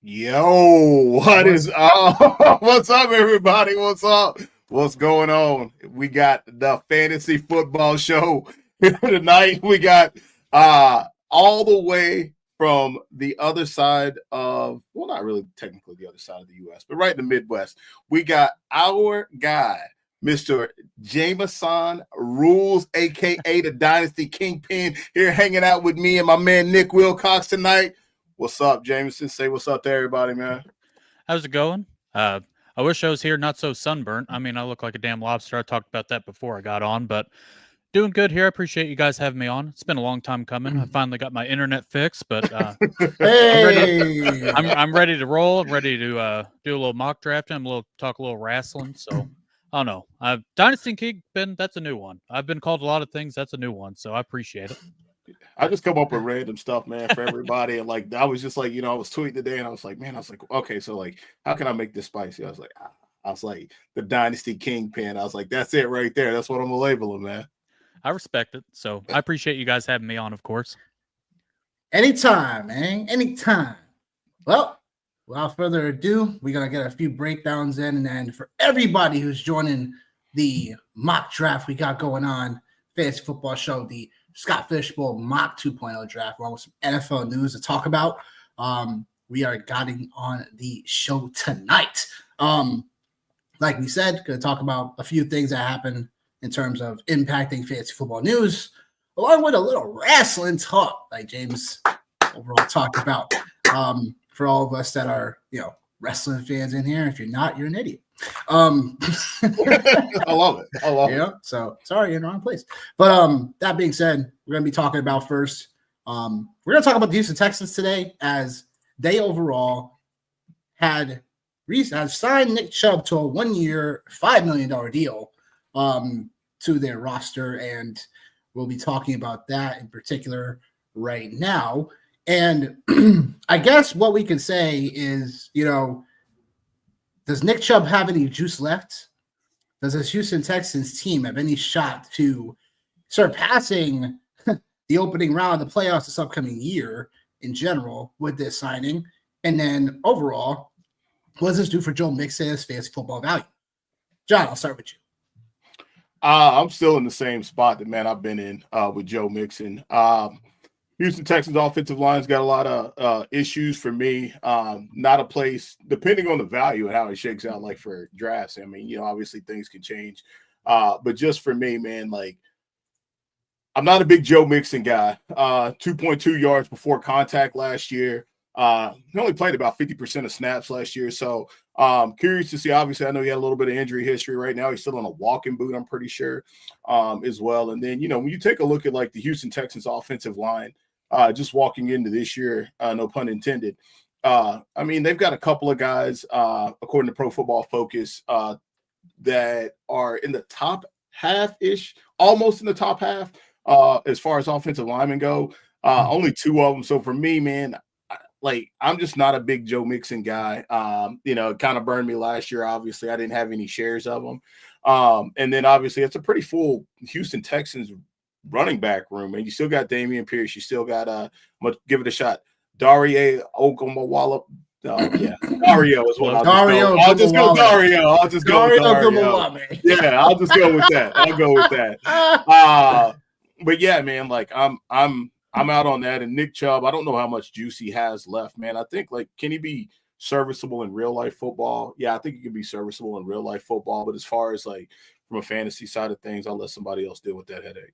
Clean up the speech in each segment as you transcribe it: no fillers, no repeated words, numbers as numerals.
Yo, what's up, everybody? What's up? What's going on? We got the fantasy football show tonight. We got all the way from the other side of, well, not really technically the other side of the U.S., but right in the Midwest. We got our guy, Mr. Jameson Rules, a.k.a. the Dynasty Kingpin, here hanging out with me and my man Nick Wilcox tonight. What's up, Jameson? Say what's up to everybody, man. How's it going? I wish I was here not so sunburnt. I mean, I look like a damn lobster. I talked about that before I got on, but doing good here. I appreciate you guys having me on. It's been a long time coming. I finally got my internet fixed, but hey! I'm ready to roll. I'm ready to do a little mock drafting. Talk a little wrestling. So I don't know. Dynasty Kingpin, that's a new one. I've been called a lot of things. That's a new one. So I appreciate it. I just come up with random stuff, man, for everybody. And like, I was just like, I was tweeting today and I was like, okay, so like, how can I make this spicy? I was like, the Dynasty Kingpin. I was like, that's it right there. That's what I'm gonna label him, man. I respect it. So I appreciate you guys having me on, of course. Anytime, man. Anytime. Well, without further ado, we're going to get a few breakdowns in. And then for everybody who's joining the mock draft we got going on, Fantasy Football Show, the Scott Fishbowl Mock 2.0 draft, along with some NFL news to talk about. We are getting on the show tonight. Like we said, going to talk about a few things that happened in terms of impacting fantasy football news, along with a little wrestling talk, like James overall talked about. For all of us that are, wrestling fans in here, if you're not, you're an idiot. I love it. Yeah. So sorry, you're in the wrong place. But that being said, we're gonna be talking about first. We're gonna talk about the Houston Texans today, as they overall had signed Nick Chubb to a 1-year, $5 million deal to their roster, and we'll be talking about that in particular right now. And I guess what we can say is, does Nick Chubb have any juice left? Does this Houston Texans team have any shot to surpassing the opening round of the playoffs this upcoming year in general with this signing? And then overall, what does this do for Joe Mixon's fantasy football value? John, I'll start with you. I'm still in the same spot that, man, I've been in with Joe Mixon. Houston Texans offensive line's got a lot of issues for me. Not a place, depending on the value and how it shakes out, like for drafts. I mean, obviously things can change. But just for me, man, like, I'm not a big Joe Mixon guy. 2.2 yards before contact last year. He only played about 50% of snaps last year. So curious to see. Obviously, I know he had a little bit of injury history right now. He's still on a walking boot, I'm pretty sure, as well. And then, when you take a look at like the Houston Texans offensive line, just walking into this year, no pun intended. I mean, they've got a couple of guys, according to Pro Football Focus, that are in the top half-ish, almost in the top half, as far as offensive linemen go. Only two of them. So for me, man, I'm just not a big Joe Mixon guy. It kind of burned me last year. Obviously, I didn't have any shares of him. And then obviously it's a pretty full Houston Texans running back room. And you still got Dameon Pierce. You still got, give it a shot, Darie Ogunbowale, Yeah, Dario is what I'll just go Dario. I'll just go with Dario. Yeah, I'll just go with that. I'll go with that. But yeah, man, like I'm out on that. And Nick Chubb, I don't know how much juice he has left, man. I think like, can he be serviceable in real life football? Yeah, I think he can be serviceable in real life football. But as far as like from a fantasy side of things, I'll let somebody else deal with that headache.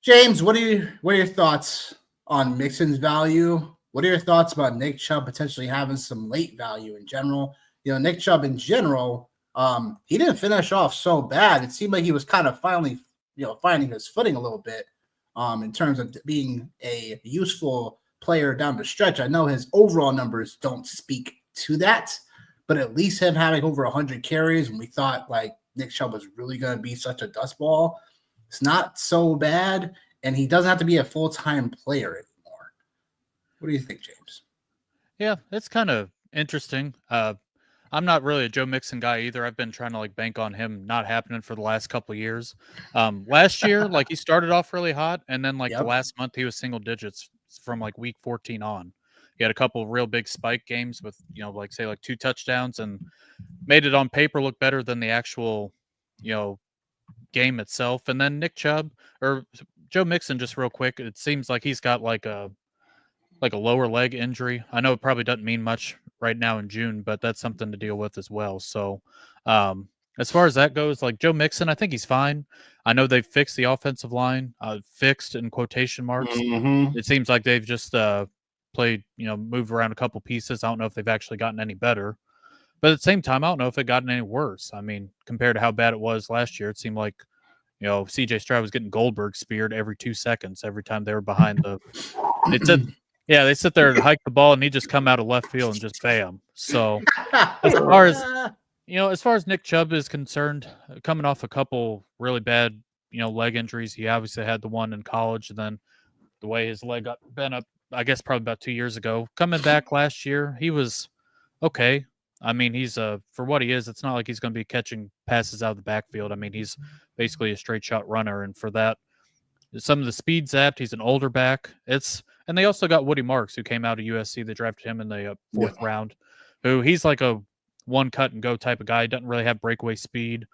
James, what are your thoughts on Mixon's value? What are your thoughts about Nick Chubb potentially having some late value in general? You know, Nick Chubb in general, he didn't finish off so bad. It seemed like he was kind of finally, finding his footing a little bit in terms of being a useful player down the stretch. I know his overall numbers don't speak to that, but at least him having over 100 carries when we thought like Nick Chubb was really going to be such a dust ball, it's not so bad, and he doesn't have to be a full-time player anymore. What do you think, James? Yeah, it's kind of interesting. I'm not really a Joe Mixon guy either. I've been trying to like bank on him not happening for the last couple of years. Last year, like he started off really hot, and then like the last month he was single digits from like week 14 on. He had a couple of real big spike games with, like say like 2 touchdowns and made it on paper look better than the actual, game itself. And then Nick Chubb or Joe Mixon, just real quick, it seems like he's got like a lower leg injury. I know it probably doesn't mean much right now in June, but that's something to deal with as well. So as far as that goes, like Joe Mixon, I think he's fine. I know they've fixed the offensive line, fixed in quotation marks. Mm-hmm. It seems like they've just played, moved around a couple pieces. I don't know if they've actually gotten any better. But at the same time, I don't know if it gotten any worse. I mean, compared to how bad it was last year, it seemed like, CJ Stroud was getting Goldberg speared every 2 seconds every time they were behind the. They sit there and hike the ball, and he just come out of left field and just bam. So as far as Nick Chubb is concerned, coming off a couple really bad, leg injuries, he obviously had the one in college, and then the way his leg got bent up, I guess probably about 2 years ago. Coming back last year, he was okay. I mean, he's for what he is, it's not like he's going to be catching passes out of the backfield. I mean, he's basically a straight shot runner, and for that, some of the speed zapped. He's an older back. And they also got Woody Marks, who came out of USC. They drafted him in the 4th round. Who he's like a one cut and go type of guy. He doesn't really have breakaway speed.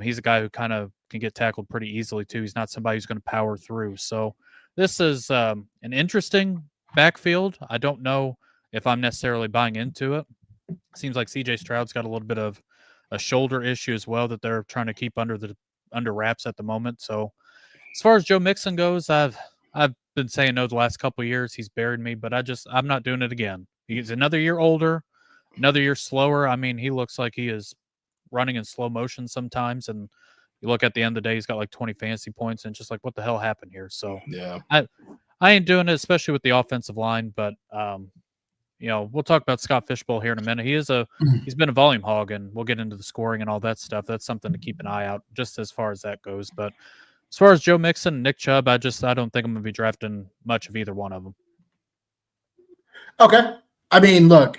He's a guy who kind of can get tackled pretty easily too. He's not somebody who's going to power through. So this is an interesting backfield. I don't know if I'm necessarily buying into it. Seems like CJ Stroud's got a little bit of a shoulder issue as well that they're trying to keep under wraps at the moment. So as far as Joe Mixon goes, I've been saying no the last couple of years. He's buried me, but I'm not doing it again. He's another year older, another year slower. I mean, he looks like he is running in slow motion sometimes, and you look at the end of the day, he's got like 20 fantasy points, and it's just like, what the hell happened here? So yeah, I ain't doing it, especially with the offensive line. But we'll talk about Scott Fishbowl here in a minute. He's been a volume hog, and we'll get into the scoring and all that stuff. That's something to keep an eye out, just as far as that goes. But as far as Joe Mixon and Nick Chubb, I don't think I'm going to be drafting much of either one of them. Okay. I mean, look,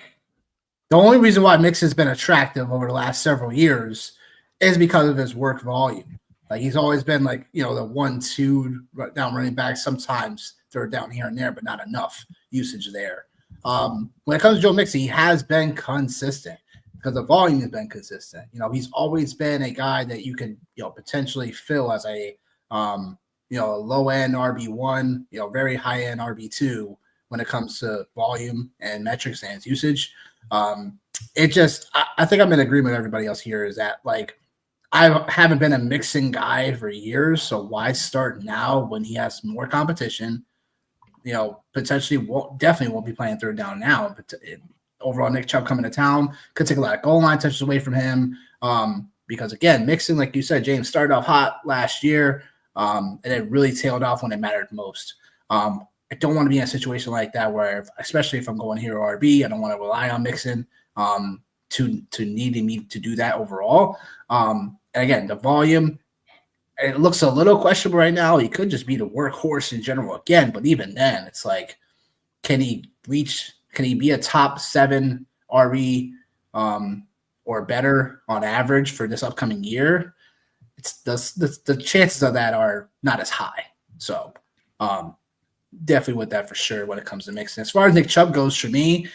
the only reason why Mixon's been attractive over the last several years is because of his work volume. Like, he's always been like, the 1-2 down running back, sometimes third down here and there, but not enough usage there. When it comes to Joe Mixon, he has been consistent because the volume has been consistent. He's always been a guy that you can, potentially fill as a low end RB1, very high end RB2 when it comes to volume and metrics and his usage. I think I'm in agreement with everybody else here is that like I haven't been a Mixon guy for years, so why start now when he has more competition? Potentially definitely won't be playing third down now. But overall, Nick Chubb coming to town could take a lot of goal line touches away from him. Because again, Mixon, like you said, James, started off hot last year. And it really tailed off when it mattered most. I don't want to be in a situation like that where, especially if I'm going hero RB, I don't want to rely on Mixon to needing me to do that overall. And again, the volume, it looks a little questionable right now. He could just be the workhorse in general again, but even then, it's like, can he be a top 7 RB or better on average for this upcoming year? It's the chances of that are not as high. So definitely with that for sure when it comes to Mixon. As far as Nick Chubb goes, for me,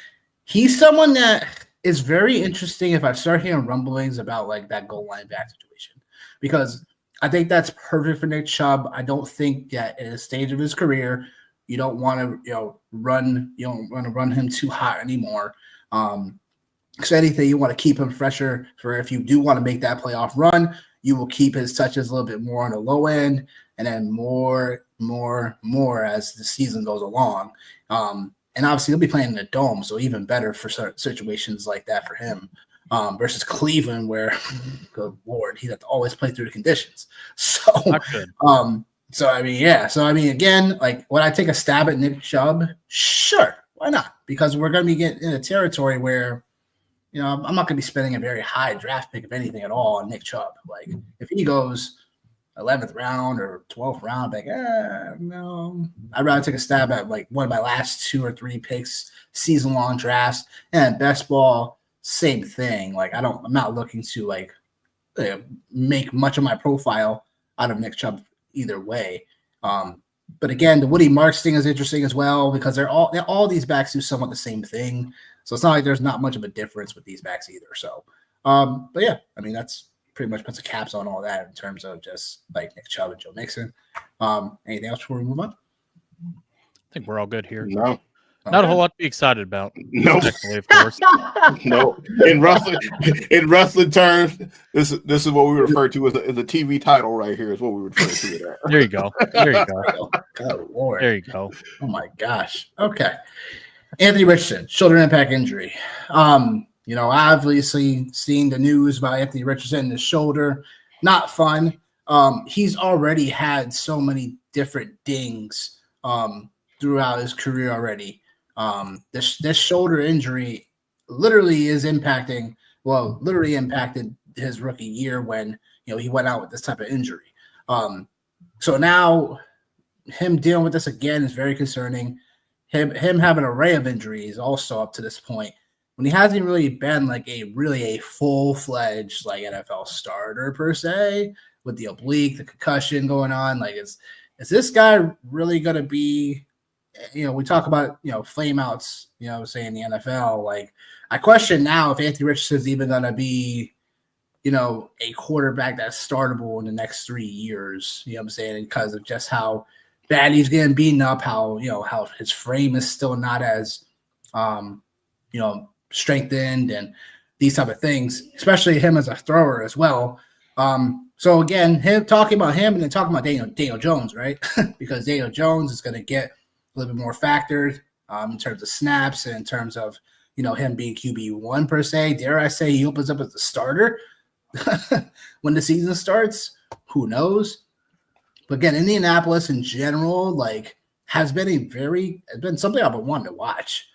he's someone that is very interesting if I start hearing rumblings about like that goal line back situation, because I think that's perfect for Nick Chubb. I don't think that at a stage of his career, you don't want to, run him too hot anymore. So anything, you want to keep him fresher for if you do want to make that playoff run, you will keep his touches a little bit more on the low end, and then more as the season goes along. And obviously he'll be playing in the dome, so even better for certain situations like that for him. Versus Cleveland, where, good Lord, he'd have to always play through the conditions. So, again, like, would I take a stab at Nick Chubb? Sure, why not? Because we're going to be getting in a territory where, I'm not going to be spending a very high draft pick, if anything at all, on Nick Chubb. Like, if he goes 11th round or 12th round, like, no. I'd rather take a stab at, like, one of my last 2 or 3 picks, season-long drafts, and best ball, same thing. Like, I'm not looking to, like, make much of my profile out of Nick Chubb either way. But again, the Woody Marks thing is interesting as well, because they're all these backs do somewhat the same thing. So it's not like there's not much of a difference with these backs either. So, but yeah, I mean, that's pretty much puts a caps on all that in terms of just like Nick Chubb and Joe Mixon. Anything else before we move on? I think we're all good here. No. Not a whole lot to be excited about. No, of course. No. In wrestling terms, this is what we refer to as a TV title right here. Is what we refer to it as. There you go. Oh Lord. There you go. Oh my gosh. Okay. Anthony Richardson, shoulder impact injury. Obviously seeing the news about Anthony Richardson and his shoulder, not fun. He's already had so many different dings throughout his career already. This shoulder injury literally impacted his rookie year when he went out with this type of injury. So now him dealing with this again is very concerning. Him having an array of injuries also up to this point, when he hasn't really been like a full-fledged like NFL starter per se, with the oblique, the concussion going on. Like, is this guy really gonna be? We talk about flame outs, say in the NFL. Like, I question now if Anthony Richardson's even gonna be, a quarterback that's startable in the next 3 years. You know what I'm saying? Because of just how bad he's getting beaten up, how his frame is still not as strengthened, and these type of things, especially him as a thrower as well. So again, him talking about him and then talking about Daniel Jones, right? Because Daniel Jones is going to get a little bit more factored in terms of snaps and in terms of him being QB1 per se. Dare I say he opens up as a starter when the season starts? Who knows? But again, Indianapolis in general, like, has been something I've been wanting to watch,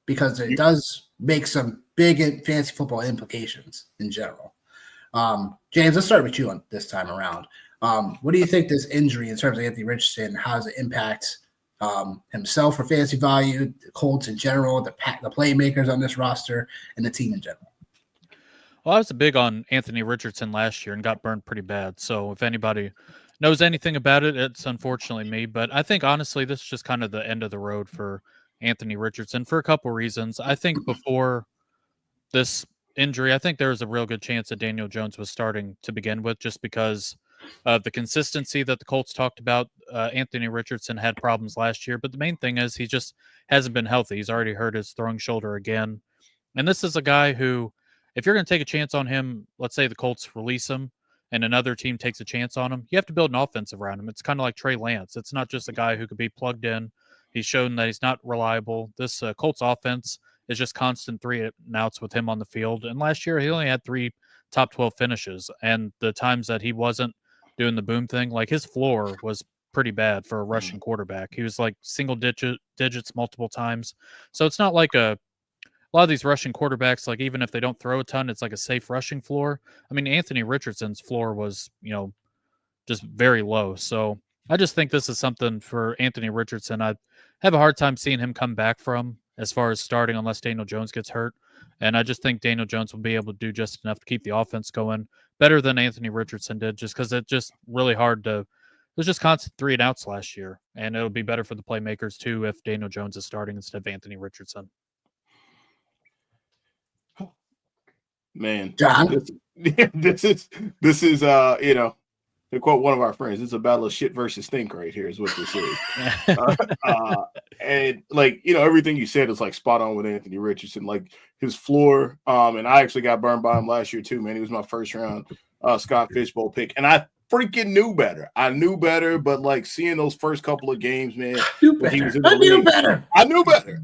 because it does make some big fantasy football implications in general. James, let's start with you on this time around. What do you think this injury in terms of Anthony Richardson, how does it impact himself for fantasy value, the Colts in general, the playmakers on this roster, and the team in general? Well, I was big on Anthony Richardson last year and got burned pretty bad. So if anybody knows anything about it, it's unfortunately me. But I think, honestly, this is just kind of the end of the road for Anthony Richardson for a couple reasons. I think before this injury, I think there was a real good chance that Daniel Jones was starting to begin with, just because of the consistency that the Colts talked about. Anthony Richardson had problems last year, but the main thing is he just hasn't been healthy. He's already hurt his throwing shoulder again. And this is a guy who, if you're going to take a chance on him, let's say the Colts release him and another team takes a chance on him, you have to build an offense around him. It's kind of like Trey Lance. It's not just a guy who could be plugged in. He's shown that he's not reliable. This Colts offense is just constant 3 and outs with him on the field. And last year, he only had 3 top 12 finishes. And the times that he wasn't doing the boom thing, like, his floor was pretty bad for a rushing quarterback. He was like single digits multiple times. So it's not like a lot of these rushing quarterbacks, like, even if they don't throw a ton, it's like a safe rushing floor. I mean, Anthony Richardson's floor was, just very low. So I just think this is something for Anthony Richardson. I have a hard time seeing him come back from as far as starting unless Daniel Jones gets hurt. And I just think Daniel Jones will be able to do just enough to keep the offense going better than Anthony Richardson did, just because it's just really hard to was just constant 3-and-outs last year, and it'll be better for the playmakers too if Daniel Jones is starting instead of Anthony Richardson. Man, John? this is you know, to quote one of our friends, it's a battle of shit versus stink right here is what this is. And like, you know, everything you said is like spot on with Anthony Richardson, like his floor. And I actually got burned by him last year too, man. He was my first round Scott Fishbowl pick. And I freaking knew better. I knew better, but like seeing those first couple of games, man, when he was in the league, I knew better.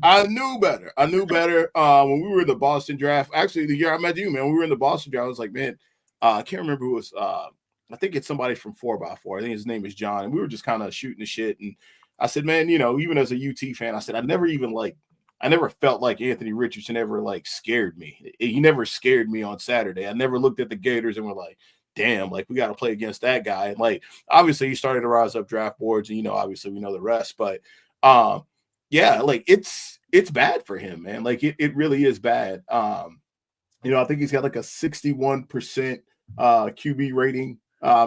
When we were in the Boston draft, actually the year I met you, man, we were in the Boston draft. I was like, man, I can't remember who it was. I think it's somebody from 4x4. I think his name is John. And we were just kind of shooting the shit. And I said, man, you know, even as a UT fan, I said, I never felt like Anthony Richardson ever like scared me. He never scared me on Saturday. I never looked at the Gators and were like, damn, like we got to play against that guy. And like, obviously he started to rise up draft boards and, you know, obviously we know the rest, but yeah, like it's bad for him, man. Like it really is bad. You know, I think he's got like a 61% QB rating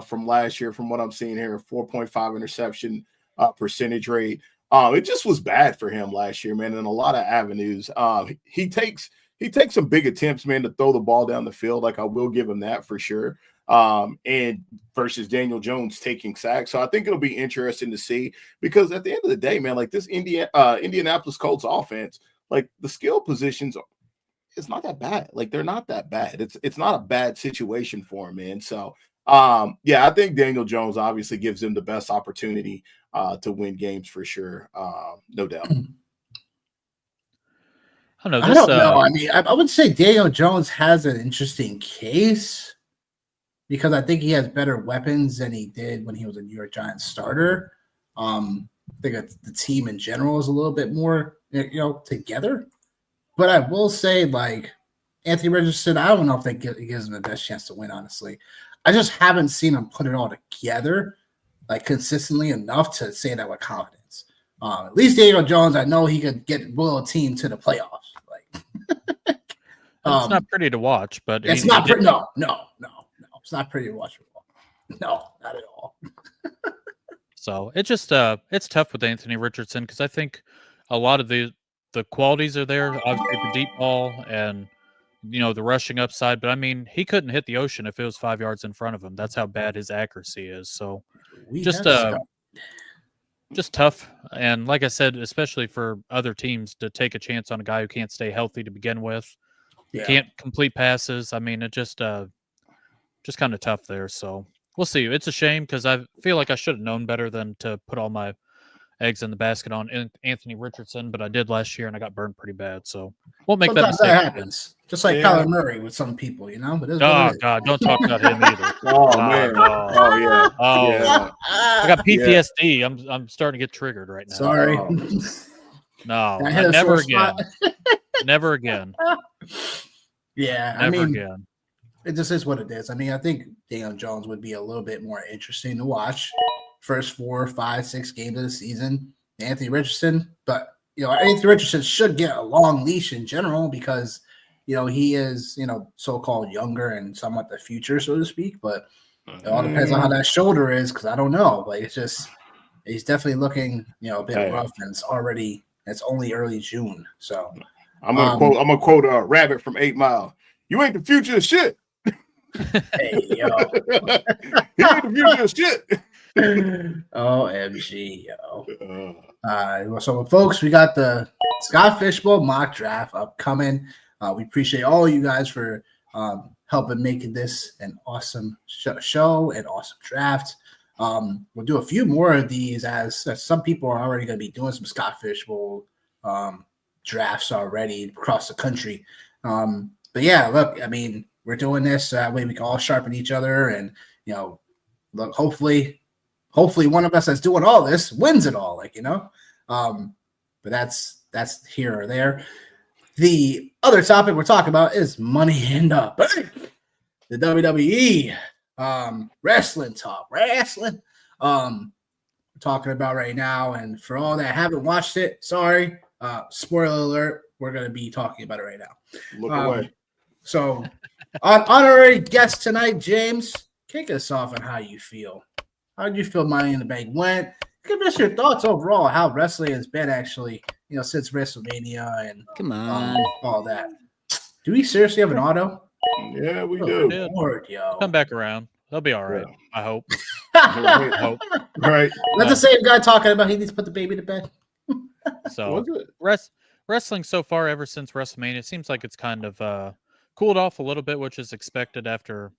from last year, from what I'm seeing here, 4.5 interception percentage rate. It just was bad for him last year, man, in a lot of avenues. He takes some big attempts, man, to throw the ball down the field. Like I will give him that for sure. And versus Daniel Jones taking sacks. So I think it'll be interesting to see, because at the end of the day, man, like this Indianapolis Colts offense, like the skill positions, it's not that bad. Like they're not that bad. It's not a bad situation for him, man. So yeah, I think Daniel Jones obviously gives him the best opportunity to win games for sure. No doubt. I don't know. I mean, I would say Daniel Jones has an interesting case because I think he has better weapons than he did when he was a New York Giants starter. I think the team in general is a little bit more, you know, together. But I will say, like, Anthony Richardson, I don't know if that gives him the best chance to win, honestly. I just haven't seen him put it all together, like, consistently enough to say that with confidence. At least Daniel Jones, I know he could will a team to the playoffs. Like, it's not pretty to watch, but it's not pretty. No. It's not pretty to watch at all. No, not at all. So it just it's tough with Anthony Richardson because I think a lot of the qualities are there. Obviously, the deep ball and, you know, the rushing upside. But I mean, he couldn't hit the ocean if it was 5 yards in front of him. That's how bad his accuracy is. So just tough. And like I said, especially for other teams to take a chance on a guy who can't stay healthy to begin with, can't complete passes. I mean, it just kind of tough there. So we'll see. It's a shame because I feel like I should have known better than to put all my eggs in the basket on Anthony Richardson, but I did last year and I got burned pretty bad. So won't make sometimes that mistake. That happens. Just like Kyler Murray with some people, you know. But oh God, don't talk about him either. Man. Oh yeah. Oh yeah. I got PTSD. Yeah. I'm starting to get triggered right now. Sorry. No, never again. Never again. Yeah, never again. It just is what it is. I mean, I think Daniel Jones would be a little bit more interesting to watch first 4, 5, 6 games of the season. Anthony Richardson, but you know, Anthony Richardson should get a long leash in general because, you know, he is, you know, so-called younger and somewhat the future, so to speak. But it all depends on how that shoulder is, because I don't know. Like, it's just, he's definitely looking, you know, a bit rough, and it's only early June. So I'm gonna quote Rabbit from 8 Mile. You ain't the future of shit. Hey, yo. You ain't the future of shit. OMG, yo. So, folks, we got the Scott Fishbowl mock draft upcoming. We appreciate all of you guys for helping making this an awesome show and awesome draft. We'll do a few more of these as some people are already going to be doing some Scott Fishbowl drafts already across the country. But yeah, look, I mean, we're doing this so that way we can all sharpen each other, and, you know, look, hopefully one of us that's doing all this wins it all, like, you know. But that's here or there. The other topic we're talking about is Money in the Bank, the WWE wrestling talk. We're talking about right now, and for all that haven't watched it, sorry, spoiler alert, we're going to be talking about it right now. Look away. So, honorary guest tonight, James, kick us off on how you feel. How did you feel Money in the Bank went? Give us your thoughts overall how wrestling has been actually, since WrestleMania and Come on. all that. Do we seriously have an auto? Yeah, we Oh, do. did. Lord, yo. Come back around. They'll be all right. Yeah. I hope. Right. Hope. Right. That's the same guy talking about he needs to put the baby to bed. So Was it? wrestling so far ever since WrestleMania, it seems like it's kind of cooled off a little bit, which is expected after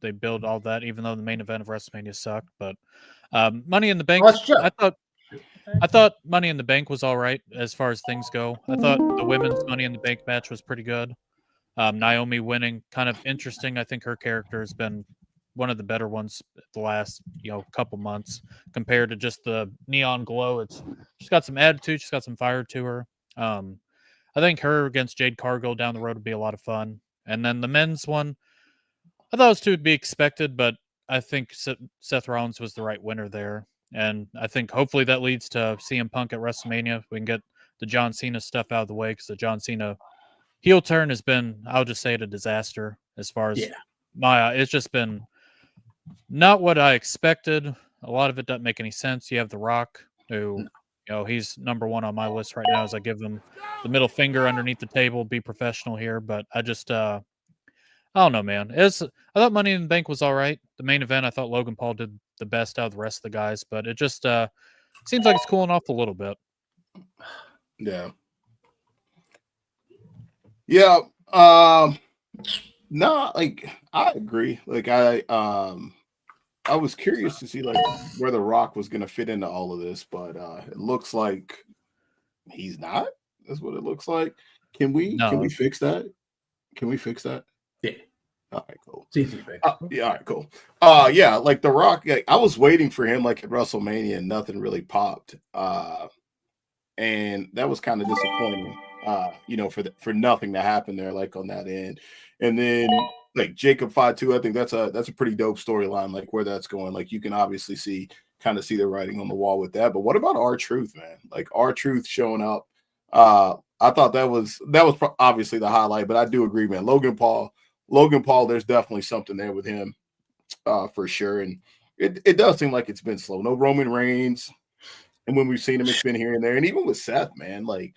they build all that. Even though the main event of WrestleMania sucked, but Money in the Bank, I thought Money in the Bank was all right as far as things go. I thought the women's Money in the Bank match was pretty good. Naomi winning, kind of interesting. I think her character has been one of the better ones the last couple months compared to just the neon glow. She's got some attitude, she's got some fire to her. I think her against Jade Cargill down the road would be a lot of fun. And then the men's one, I thought it was to be expected, but I think Seth Rollins was the right winner there. And I think hopefully that leads to CM Punk at WrestleMania. We can get the John Cena stuff out of the way because the John Cena heel turn has been, I'll just say it, a disaster as far as it's just been not what I expected. A lot of it doesn't make any sense. You have The Rock, who, he's number one on my list right now as I give him the middle finger underneath the table, be professional here. But I just, I don't know, man. I thought Money in the Bank was all right. The main event, I thought Logan Paul did the best out of the rest of the guys, but it just seems like it's cooling off a little bit. Yeah. Yeah. No, like I agree. Like I was curious to see like where The Rock was gonna fit into all of this, but it looks like he's not. That's what it looks like. Can we fix that? Can we fix that? Yeah. All right, cool. It's easy to fix. Yeah, all right, cool. Yeah, like The Rock, I was waiting for him like at WrestleMania and nothing really popped. And that was kind of disappointing. For nothing to happen there, like on that end. And then like Jacob Fatu, I think that's a pretty dope storyline, like where that's going. Like you can obviously see the writing on the wall with that. But what about R-Truth, man? Like R-Truth showing up. I thought that was obviously the highlight, but I do agree, man. Logan Paul, there's definitely something there with him, for sure. And it does seem like it's been slow. No Roman Reigns. And when we've seen him, it's been here and there. And even with Seth, man, like,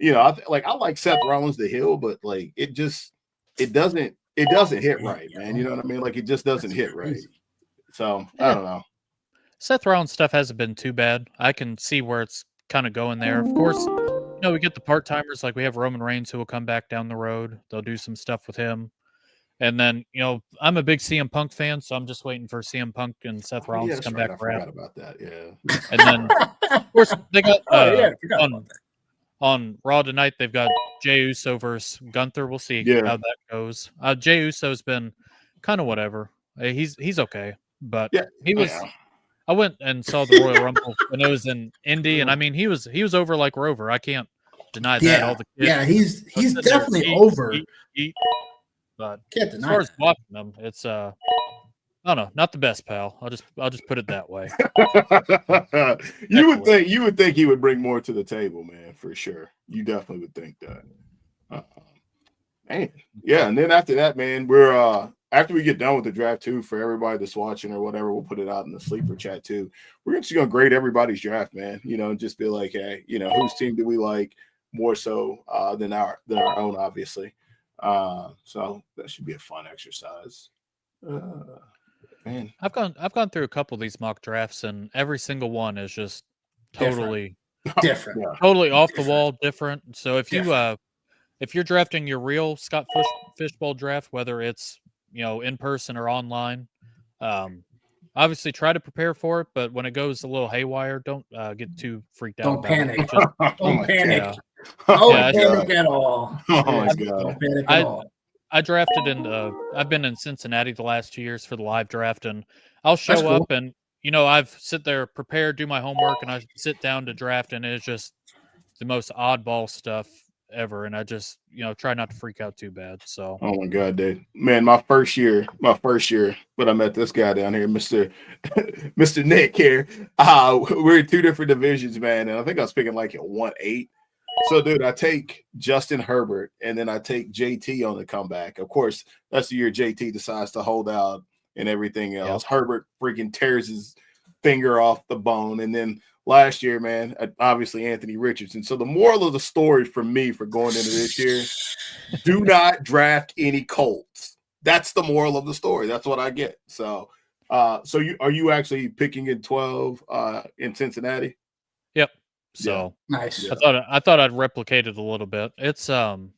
I like Seth Rollins the heel, but like it doesn't hit right, man. You know what I mean? Like it just doesn't hit right. So I don't know. Seth Rollins stuff hasn't been too bad. I can see where it's kind of going there. Of course, we get the part timers, like we have Roman Reigns who will come back down the road. They'll do some stuff with him. And then, I'm a big CM Punk fan, so I'm just waiting for CM Punk and Seth Rollins to come back around. I forgot about that, yeah. And then, of course, they got on Raw tonight, they've got Jey Uso versus Gunther. We'll see how that goes. Jey Uso's been kind of whatever. He's okay, but he was. Yeah. I went and saw the Royal Rumble when it was in Indy, and I mean he was over like Rover. I can't deny that. All the kids, he's definitely over. But can't as far as watching them, it's I don't know, not the best, pal. I'll just put it that way. You would think he would bring more to the table, man, for sure. You definitely would think that. Man, yeah, and then after that, man, we're after we get done with the draft too, for everybody that's watching or whatever, we'll put it out in the sleeper chat too. We're actually gonna grade everybody's draft, man. And just be like, hey, whose team do we like more so than our own, obviously. So that should be a fun exercise. Man, I've gone through a couple of these mock drafts, and every single one is just totally different, totally off the wall, different. So if you're drafting your real Scott Fishbowl draft, whether it's in person or online, obviously try to prepare for it. But when it goes a little haywire, don't get too freaked out. Don't panic. Don't panic. Yeah. Don't panic at all. Oh my God. Don't panic at all. I drafted I've been in Cincinnati the last 2 years for the live draft, and I'll show up and I've sit there, prepare, do my homework, and I sit down to draft, and it's just the most oddball stuff ever. And I just try not to freak out too bad. So oh my God, dude, man, my first year, but I met this guy down here, Mr. Nick here. We're in two different divisions, man, and I think I was picking like at 1-8. So, dude, I take Justin Herbert, and then I take JT on the comeback. Of course, that's the year JT decides to hold out and everything else. Yep. Herbert freaking tears finger off the bone. And then last year, man, obviously Anthony Richardson. So the moral of the story for me for going into this year, do not draft any Colts. That's the moral of the story. That's what I get. So, are you actually picking in 12 in Cincinnati? Yep. So nice. I thought I'd replicate it a little bit. It's some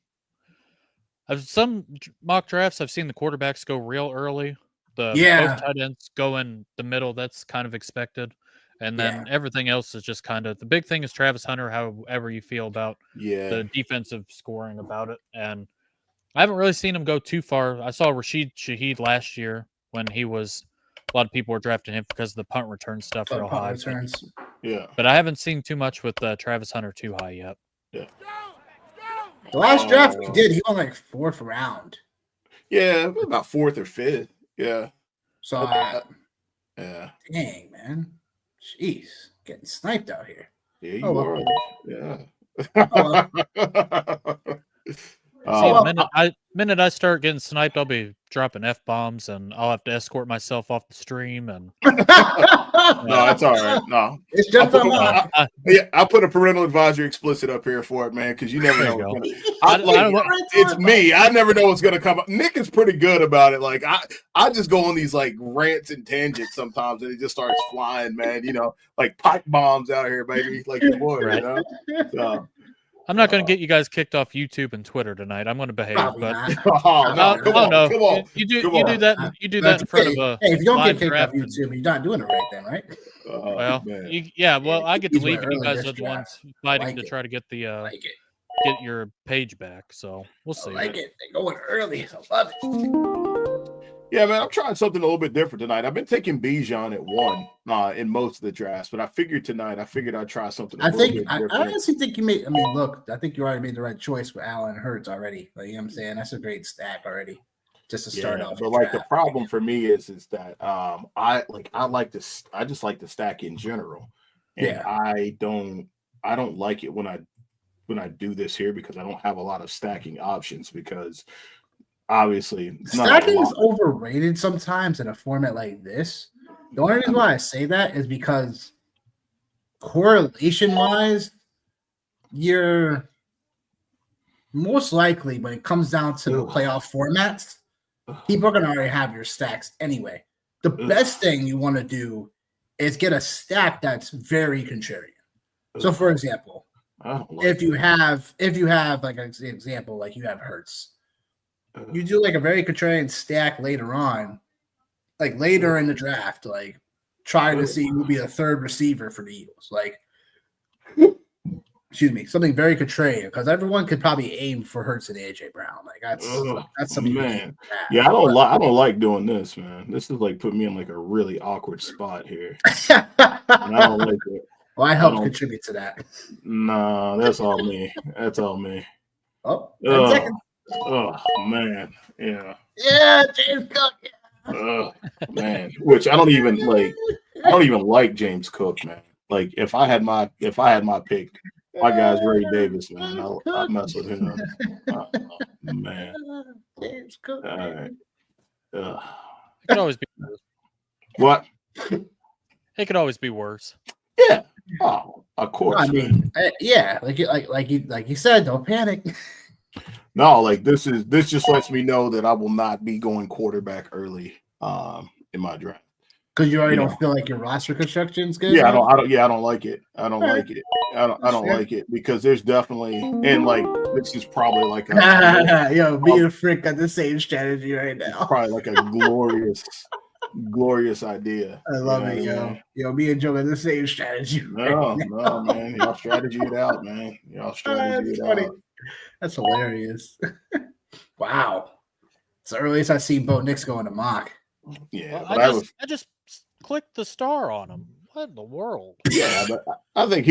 mock drafts I've seen the quarterbacks go real early. Both tight ends go in the middle. That's kind of expected. And then everything else is just kind of the big thing is Travis Hunter, however you feel about the defensive scoring about it. And I haven't really seen him go too far. I saw Rashid Shaheed last year when a lot of people were drafting him because of the punt return stuff real high. But I haven't seen too much with Travis Hunter too high yet. Yeah. The last draft he did, he went like 4th round. Yeah, about 4th or 5th. Yeah. So, yeah. Dang, man. Jeez. Getting sniped out here. Yeah, you are. Yeah. Minute I start getting sniped, I'll be dropping F-bombs and I'll have to escort myself off the stream. And no, it's all right. No, it's just I'll put a parental advisory explicit up here for it, man, because you never know. It's me. I never know what's gonna come up. Nick is pretty good about it. Like I just go on these like rants and tangents sometimes, and it just starts flying, man. You know, like pipe bombs out here, baby. Like your boy, right? You know? So, I'm not going to get you guys kicked off YouTube and Twitter tonight. I'm going to behave, but come on. You do that. You do that in front of a. Hey, if you don't get kicked off YouTube, you're not doing it right then, right? Well, I get to leave, and you guys are the ones fighting to try to get get your page back. So we'll see. I like it. They're going early. I love it. Yeah, man, I'm trying something a little bit different tonight. I've been taking Bijan at 1 in most of the drafts, but I figured I'd try something. I honestly think you made. I mean, look, I think you already made the right choice with Allen Hurts already. Like, you know what I'm saying? That's a great stack already, just to start off. But like the problem for me is that I just like to stack in general, and I don't like it when I do this here because I don't have a lot of stacking options because. Obviously, stacking is overrated sometimes in a format like this. The only reason why I say that is because correlation-wise, you're most likely when it comes down to the playoff formats, people are going to already have your stacks anyway. The best thing you want to do is get a stack that's very contrarian. So, for example, if you have like an example, like you have Hurts. You do like a very contrarian stack later on, like later in the draft, like trying to see who will be the third receiver for the Eagles. Like, excuse me, something very contrarian because everyone could probably aim for Hurts and AJ Brown. Like that's something. Man, I don't like doing this, man. This is like putting me in like a really awkward spot here. And I don't like it. Well, I helped contribute to that. Nah, that's all me. That's all me. Oh, 10 seconds. Oh man, yeah, James Cook. Man, which I don't even like James Cook, man. Like if I had my pick, my guy's Ray Davis, man. I'd mess with him. Man, James Cook. All right. It could always be worse. What? It could always be worse. Yeah. Oh, of course. I mean, like you said, don't panic. No, like this just lets me know that I will not be going quarterback early in my draft. Because you already don't feel like your roster construction is good. Yeah, I don't like it. I don't like it. I don't like it because there's definitely and like this is probably like being a freak got the same strategy right now. Probably like a glorious idea. I love it, yo. Me and Joe got the same strategy. No, man. Y'all strategy it out, man. Y'all strategy it out. That's hilarious. Wow. It's the earliest I've seen Bo Nix go into mock. Yeah. Well, I just clicked the star on him. What in the world? Yeah, but I think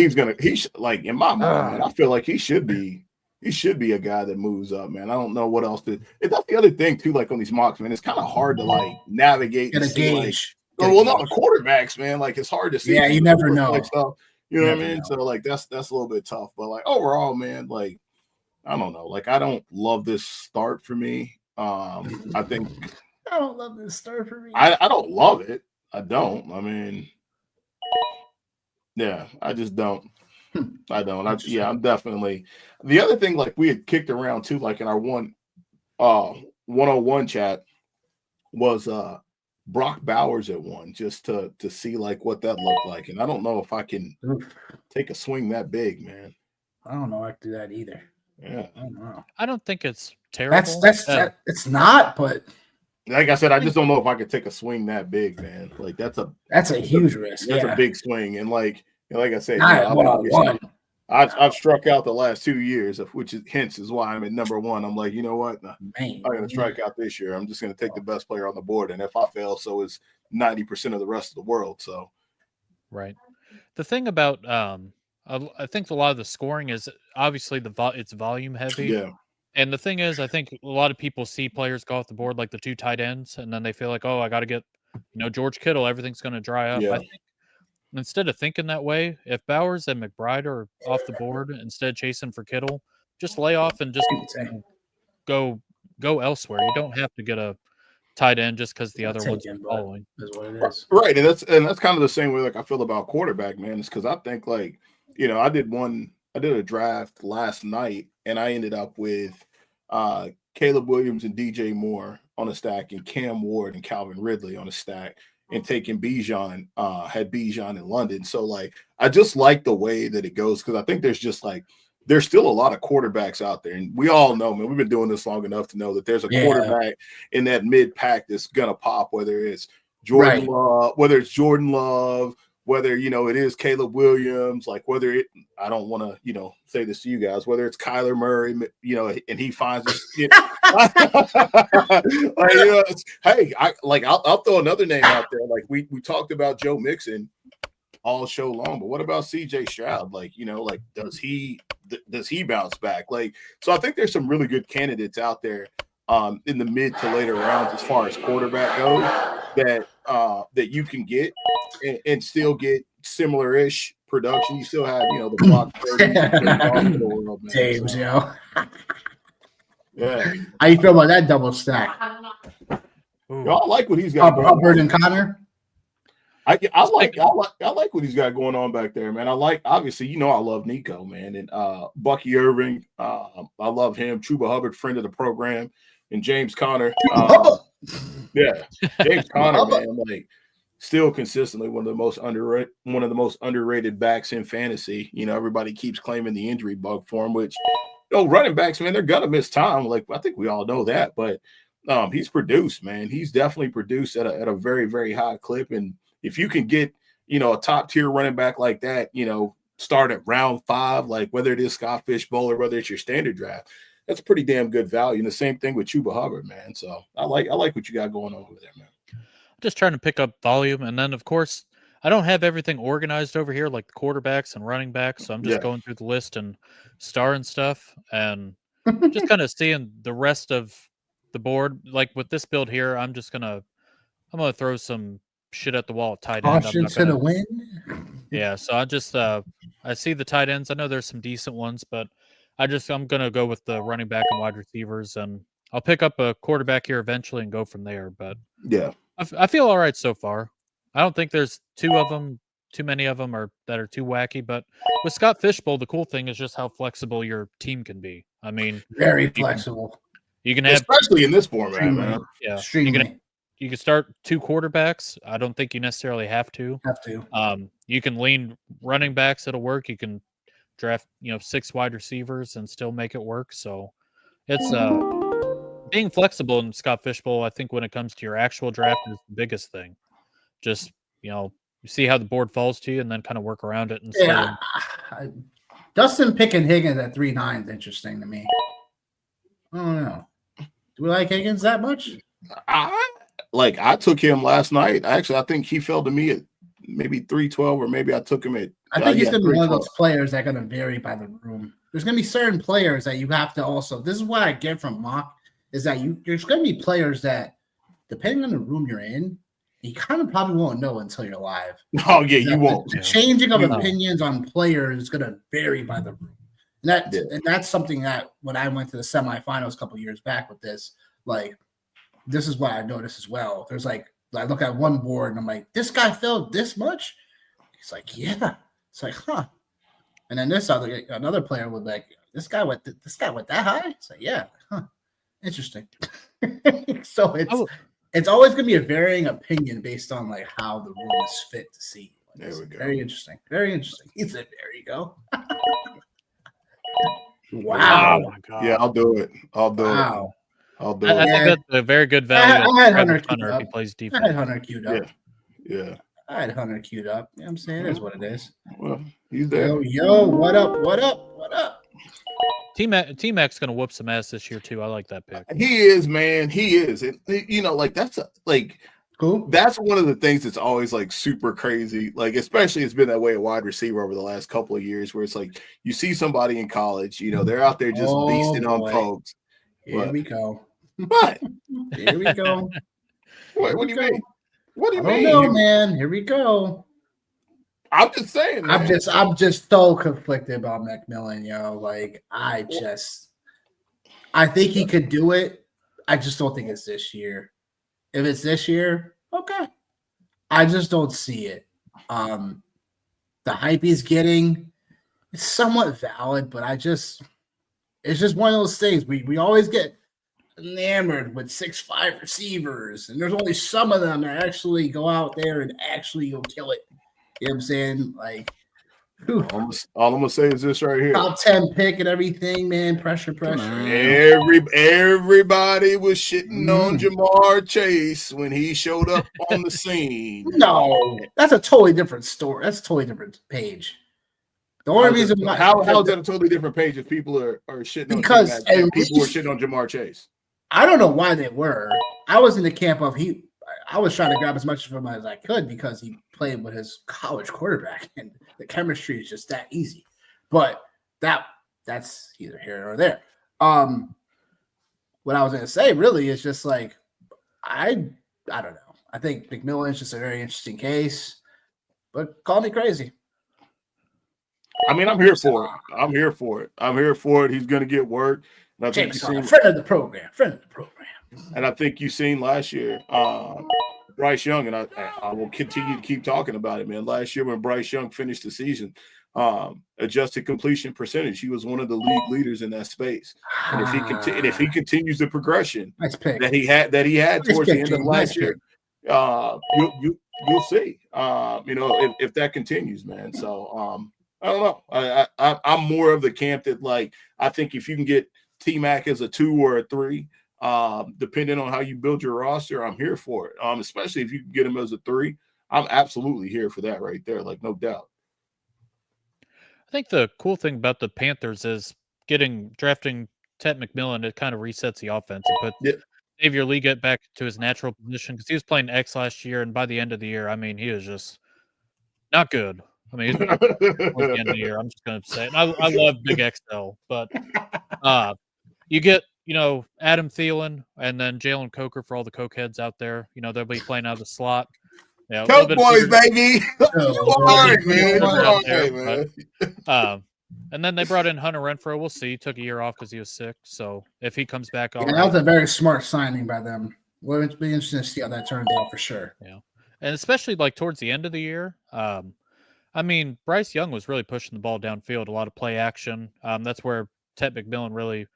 like in my mind, man, I feel like he should be a guy that moves up, man. I don't know what else to. That's the other thing too, like on these mocks, man. It's kind of hard to like navigate and gauge. Not the quarterbacks, man. Like it's hard to see. Yeah, you never know. You know what I mean? So like that's a little bit tough. But like overall, man, like I don't know. Like I don't love this start for me. I think I don't love this start for me. I don't love it. I don't. I mean, Yeah, I just don't. I don't. Interesting. I'm definitely. The other thing, like we had kicked around too, like in our 101 chat, was Brock Bowers at one, just to see like what that looked like. And I don't know if I can take a swing that big, man. I don't know if I can do that either. Yeah. I don't know. I don't think it's terrible. It's not, but like I said, I just don't know if I could take a swing that big, man. Like that's a huge risk. That's yeah. a big swing. And like I said, One. I've struck out the last 2 years, which is hence is why I'm at number one. I'm like, you know what? Man, I'm going to strike out this year. I'm just going to take the best player on the board. And if I fail, so is 90% of the rest of the world. So, right. The thing about I think a lot of the scoring is obviously it's volume heavy. yeah. And the thing is, I think a lot of people see players go off the board like the 2 tight ends, and then they feel like, oh, I got to get, George Kittle. Everything's going to dry up. Yeah. I think instead of thinking that way, if Bowers and McBride are off the board instead of chasing for Kittle, just lay off and just go elsewhere. You don't have to get a tight end just because the other one's following. Is what it is. Right, and that's kind of the same way like I feel about quarterback, man. It's because I think like I did a draft last night, and I ended up with Caleb Williams and DJ Moore on a stack, and Cam Ward and Calvin Ridley on a stack, and taking Bijan, had Bijan in London. So like I just like the way that it goes, because I think there's still a lot of quarterbacks out there, and we all know, man, we've been doing this long enough to know that there's a quarterback in that mid pack that's gonna pop, whether it's Jordan Love, whether it is Caleb Williams, like I don't want to, say this to you guys, whether it's Kyler Murray, and he finds this. Hey, I'll throw another name out there. Like we talked about Joe Mixon all show long, but what about CJ Stroud? Like, does he bounce back? Like, so I think there's some really good candidates out there in the mid to later rounds as far as quarterback goes that you can get and still get similar-ish production. You still have, the block in the world, man. James, so. Yeah. How you feel about that double stack? I like what he's got going on. Hubbard and Connor? I like what he's got going on back there, man. I like, obviously, I love Nico, man, and Bucky Irving. I love him. Chuba Hubbard, friend of the program, and James Conner. James Conner, man, like still consistently one of the most underrated backs in fantasy. Everybody keeps claiming the injury bug for him, which running backs, man, they're gonna miss time. Like I think we all know that, but he's produced, man. He's definitely produced at a very, very high clip, and if you can get, a top tier running back like that, start at round 5, like whether it is Scott Fishbowl or whether it's your standard draft, that's pretty damn good value. And the same thing with Chuba Hubbard, man. So I like what you got going on over there, man. Just trying to pick up volume, and then of course I don't have everything organized over here like the quarterbacks and running backs, so I'm just going through the list and starring stuff and just kind of seeing the rest of the board. Like with this build here, I'm gonna throw some shit at the wall at tight end. Caution to the win. Yeah, so I just I see the tight ends. I know there's some decent ones, but I'm gonna go with the running back and wide receivers, and I'll pick up a quarterback here eventually and go from there. But yeah, I feel all right so far. I don't think there's too many of them that are too wacky. But with Scott Fishbowl, the cool thing is just how flexible your team can be. I mean, very flexible. You can have, especially in this format, man. Yeah, extremely. You can start 2 quarterbacks. I don't think you necessarily have to. You can lean running backs. It'll work. You can draft, 6 wide receivers and still make it work. So it's being flexible in Scott Fishbowl. I think when it comes to your actual draft is the biggest thing. Just, you see how the board falls to you and then kind of work around it. And Dustin picking Higgins at 3.9 is interesting to me. I don't know. Do we like Higgins that much? I took him last night. Actually, I think he fell to me at maybe 312, or maybe I took him at. I think he's going to be one of those players that are going to vary by the room. There's going to be certain players that you have to also. This is what I get from mock is that there's going to be players that, depending on the room you're in, you kind of probably won't know until you're live. Oh yeah, you won't. The changing of opinions on players is going to vary by the room, and that's something that when I went to the semifinals a couple years back with this, this is what I noticed as well. There's I look at one board and I'm like, this guy fell this much. He's like, yeah. It's like, huh. And then another player would like, this guy went that high? It's like, yeah, huh. Interesting. So it's always gonna be a varying opinion based on like how the room is fit to see. There we go. Very interesting. Very interesting. He said, there you go. Wow. Oh my God. Yeah, I'll do it. I'll do it. I think that's a very good value. I had Hunter if he plays defense. I had Hunter queued up. Yeah. I had Hunter queued up. You know what I'm saying? That's what it is. Well, he's there. Yo, what up? What up? What up? T-Mac's going to whoop some ass this year, too. I like that pick. He is, man. He is. And, like, that's cool. That's one of the things that's always, like, super crazy. Like, especially it's been that way at wide receiver over the last couple of years where it's like you see somebody in college, they're out there just beasting on folks. Here we go. What? Here we go. What do you mean? What do you mean? I don't know, man. Here we go. I'm just saying, man. I'm just so conflicted about McMillan, Like, I think he could do it. I just don't think it's this year. If it's this year, okay. I just don't see it. The hype he's getting is somewhat valid, but it's just one of those things. We always get enamored with 6'5" receivers, and there's only some of them that actually go out there and actually go kill it. You know what I'm saying? Like, all I'm gonna say is this right here: top 10 pick and everything, man. Pressure. Everybody was shitting on Jamar Chase when he showed up on the scene. No, that's a totally different story. That's a totally different page. The only reason why how is that a totally different page if people are shitting on people were shitting on Jamar Chase? I don't know why they were. I was in the camp of I was trying to grab as much of him as I could because he played with his college quarterback and the chemistry is just that easy. But that's either here or there. What I was going to say really is just like, I don't know. I think McMillan is just a very interesting case, but call me crazy. I mean, I'm here for it. I'm here for it. He's going to get work. And I think Jameson, friend of the program. And I think you seen last year, Bryce Young, and I will continue to keep talking about it, man. Last year when Bryce Young finished the season, adjusted completion percentage, he was one of the league leaders in that space. And if he continues the progression that he had towards the end of last year, you'll see. If that continues, man. So I don't know. I'm more of the camp that, like, I think if you can get T-Mac as a 2 or a 3, depending on how you build your roster, I'm here for it. Especially if you can get him as a 3, I'm absolutely here for that right there, like no doubt. I think the cool thing about the Panthers is drafting Ted McMillan. It kind of resets the offense and puts Xavier Leggett back to his natural position because he was playing X last year, and by the end of the year, I mean, he was just not good. I mean, he's at the end of the year. I'm just going to say it. And I love Big XL, but you get, Adam Thielen and then Jalen Coker for all the Coke heads out there. They'll be playing out of the slot. Yeah, Coke boys, baby. Man. And then they brought in Hunter Renfrow. We'll see. He took a year off because he was sick. So if he comes back, that was a very smart signing by them. Well, it'll be interesting to see how that turns out for sure. Yeah, and especially like towards the end of the year. I mean, Bryce Young was really pushing the ball downfield, a lot of play action. That's where Ted McMillan really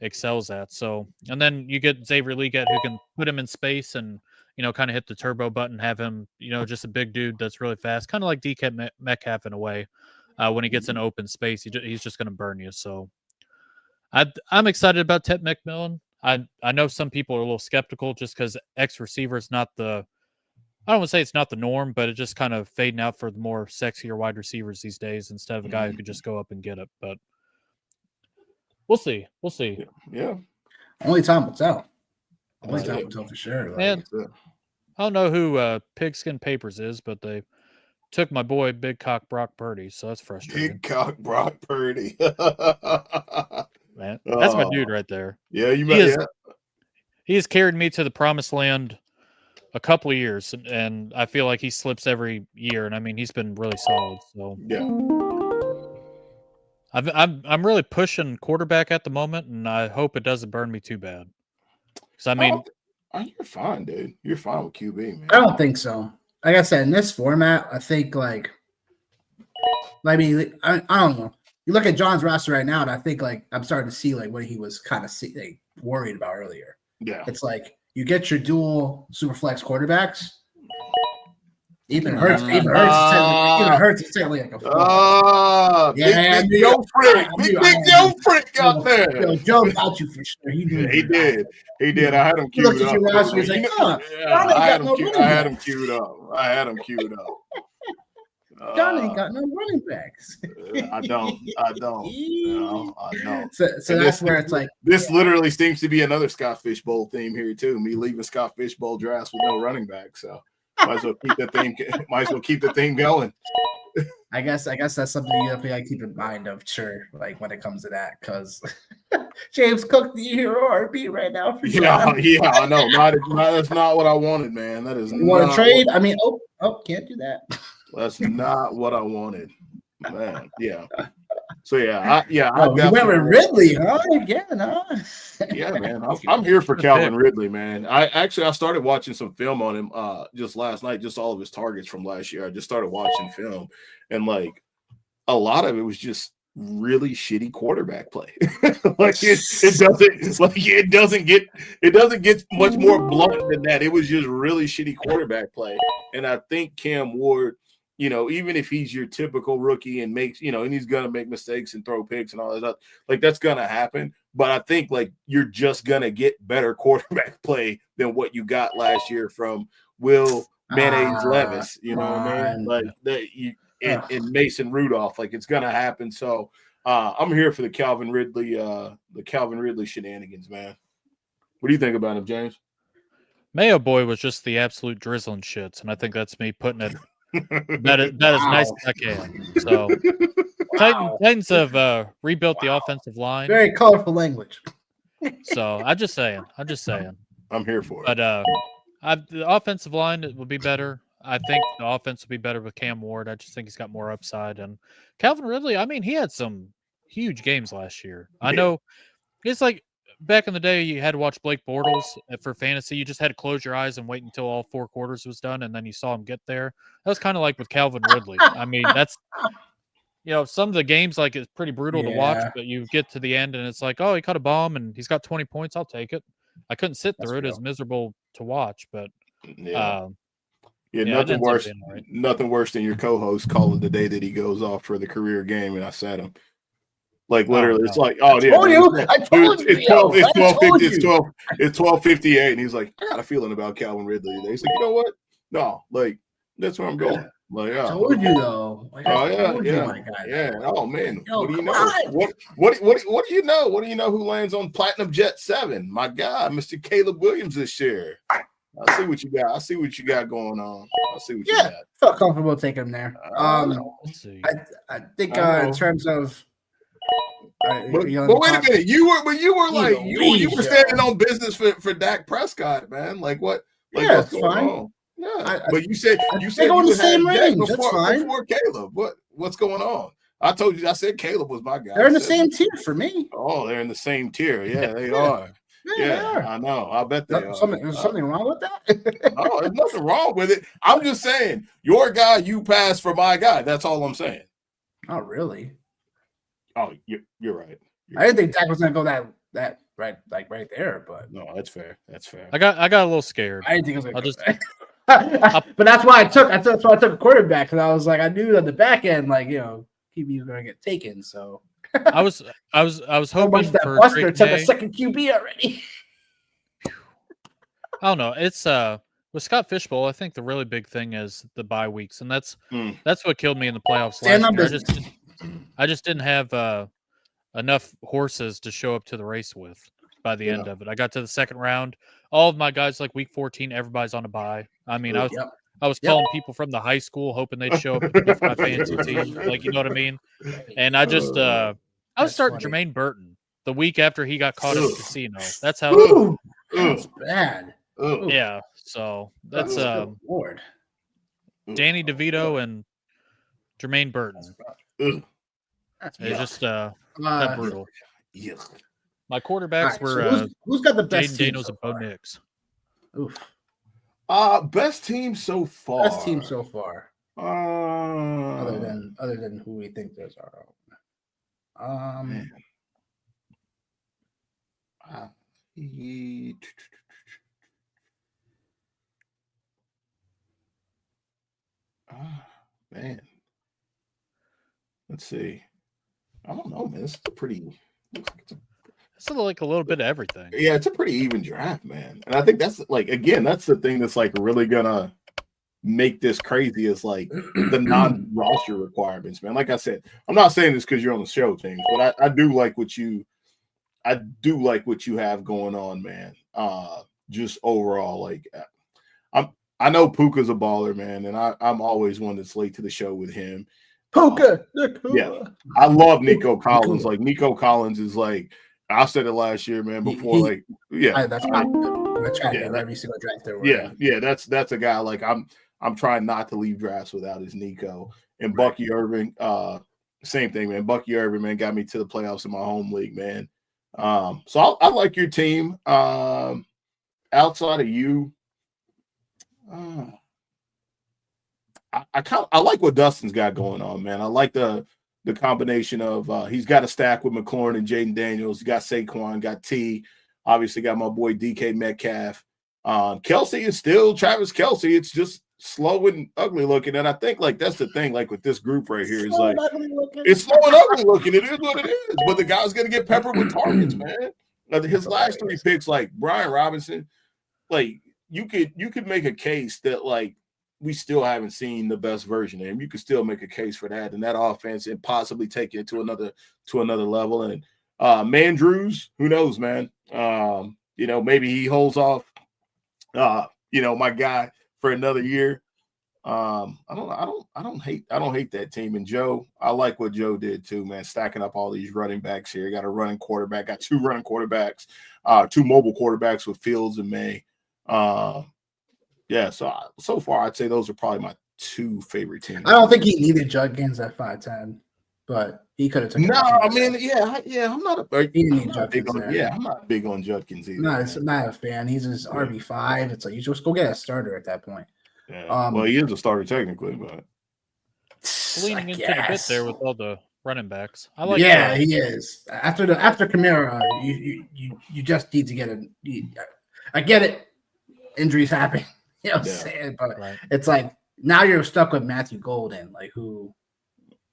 excels at. So, and then you get Xavier Leggett who can put him in space and, kind of hit the turbo button, have him, just a big dude that's really fast, kind of like DK Metcalf in a way. When he gets in open space, he's just going to burn you. So I'm excited about Ted McMillan. I know some people are a little skeptical just because X receiver is not I don't want to say it's not the norm, but it's just kind of fading out for the more sexier wide receivers these days instead of a guy who could just go up and get it. But we'll see. Yeah. Only time will tell. Only time will tell for sure. And I don't know who Pigskin Papers is, but they took my boy Big Cock Brock Purdy, so that's frustrating. Big Cock Brock Purdy. Man, that's my dude right there. Yeah, he has carried me to the promised land a couple of years, and I feel like he slips every year. And I mean, he's been really solid. So yeah, I'm really pushing quarterback at the moment, and I hope it doesn't burn me too bad. Because I mean, you're fine, dude. You're fine with QB, man. I don't think so. Like I said, in this format, I think like I mean, I don't know. You look at John's roster right now, and I think like I'm starting to see like what he was kind of worried about earlier. Yeah. It's like you get your dual super flex quarterbacks. Even Hurts is technically like a flaw. Big Joe Frick. Big Joe Frick got there. Yo, Joe got you for sure. He did. He did. I had him queued up. I had him queued up. John ain't got no running backs. I don't. So that's where it's like this literally seems to be another Scott Fishbowl theme here too. Me leaving Scott Fishbowl drafts with no running back. So might as well keep the theme. Might as well keep the theme going. I guess that's something you have to keep in mind of, sure, like when it comes to that, because James Cook, the hero RB right now. For yeah, I know. That's not what I wanted, man. That is. You want to trade? I mean, can't do that. That's not what I wanted, man. Yeah. So I you went with Ridley, huh? Again, huh? Yeah, man. I'm here for Calvin Ridley, man. I started watching some film on him just last night, just all of his targets from last year. I just started watching film, and like a lot of it was just really shitty quarterback play. Like it doesn't get much more blunt than that. It was just really shitty quarterback play, and I think Cam Ward, even if he's your typical rookie and makes, and he's going to make mistakes and throw picks and all that stuff, like that's going to happen. But I think like you're just going to get better quarterback play than what you got last year from Will Mayonnaise Levis, you know what I mean? Like that and Mason Rudolph, like it's going to happen. So I'm here for the Calvin Ridley shenanigans, man. What do you think about him, James? Mayo Boy was just the absolute drizzling shits, and I think that's me putting it that is nice as I can. So Titans have rebuilt the offensive line. Very colorful language. So I'm just saying. I'm here for it. But the offensive line will be better. I think the offense will be better with Cam Ward. I just think he's got more upside. And Calvin Ridley, I mean, he had some huge games last year. I know it's like back in the day, you had to watch Blake Bortles for fantasy. You just had to close your eyes and wait until all 4 quarters was done, and then you saw him get there. That was kind of like with Calvin Ridley. I mean, that's some of the games, like, it's pretty brutal to watch, but you get to the end and it's like, oh, he caught a bomb and he's got 20 points. I'll take it. I couldn't sit through it. It's miserable to watch, but nothing worse than your co-host calling the day that he goes off for the career game, and I sat him. Like literally, it's like, oh yeah, I told you. It's 12:58, and he's like, I got a feeling about Calvin Ridley today. He's like, you know what? No, like that's where I'm going. Like, I told you though. Like, yeah. Oh man, what do you know? What do you know? What do you know? Who lands on Platinum Jet 7? My God, Mr. Caleb Williams this year. I see what you got. I see what you got going on. You got. Felt comfortable taking him there. I think in terms of. But wait a minute, you were standing on business for Dak Prescott, man. Like what? Like, yeah, it's fine. On? Yeah, but you said you on the same range. Before Caleb. What's going on? I told you. I said Caleb was my guy. They're in the same tier for me. Oh, they're in the same tier. Yeah, they are. Yeah, I know. I bet they are. There's something wrong with that? No, there's nothing wrong with it. I'm just saying, your guy, you passed for my guy. That's all I'm saying. Not really. Oh, you're right. I didn't think Dak was gonna go that right there, but no, that's fair. That's fair. I got a little scared. I didn't think it was gonna but that's why I took a quarterback, because I was like, I knew on the back end, like, QB was gonna get taken. So I was hoping that for Buster took a second QB already. I don't know. It's with Scott Fishbowl, I think the really big thing is the bye weeks, and that's what killed me in the playoffs last year. I just didn't have enough horses to show up to the race with by the end of it. I got to the second round. All of my guys, like week 14, everybody's on a bye. I mean, I was calling people from the high school hoping they'd show up with my fantasy team. Like, you know what I mean? And I just I was starting Jermaine Burton the week after he got caught in the casino. That's how that's bad. Yeah. So that's Lord. Danny DeVito and Jermaine Burton. That's just brutal. Yeah. My quarterbacks were who's got the best Jaden team Daniels so and Bo Nix. Oof. Best team so far. Best team so far. Other than who we think there's our own. Man. Man. Let's see. I don't know, man. This is It's like a little bit of everything. Yeah, it's a pretty even draft, man. And I think that's like, again, that's the thing that's like really gonna make this crazy is like the non-roster requirements, man. Like I said, I'm not saying this because you're on the show team, but I do like what you have going on, man. Just overall, like I know Puka's a baller, man, and I'm always one that's late to the show with him. Puka. Yeah, I love Nico Collins. Like Nico Collins is like, I said it last year, man. Before that's my every single draft there. Yeah, that's a guy like I'm trying not to leave drafts without his Nico and Bucky Irving. Same thing, man. Bucky Irving, man, got me to the playoffs in my home league, man. So I like your team. Outside of you, I like what Dustin's got going on, man. I like the combination of he's got a stack with McLaurin and Jaden Daniels. He got Saquon, got T. Obviously got my boy DK Metcalf. Kelsey is still Travis Kelsey. It's just slow and ugly looking. And I think like that's the thing, like with this group right here is like it's slow and ugly looking. It is what it is. But the guy's gonna get peppered with targets, man. His last 3 picks, like Brian Robinson, like you could make a case that like we still haven't seen the best version of him. You could still make a case for that and that offense and possibly take it to another level. And Mandrews, who knows, man? Maybe he holds off my guy for another year. I don't hate that team. And Joe, I like what Joe did too, man. Stacking up all these running backs here. Got a running quarterback, got 2 running quarterbacks, 2 mobile quarterbacks with Fields and May. So far I'd say those are probably my 2 favorite teams. I don't think he needed Judkins at 5'10", but he could have taken. No, I mean, I'm not big on Judkins either. No, I'm not a fan. He's his RB5. It's like you just go get a starter at that point. Yeah. Well, he is a starter technically, but leaning into the bit there with all the running backs. I like. Yeah, he is. After Kamara, you just need to get I get it. Injuries happen. You know what I'm saying? But it's like now you're stuck with Matthew Golden, like who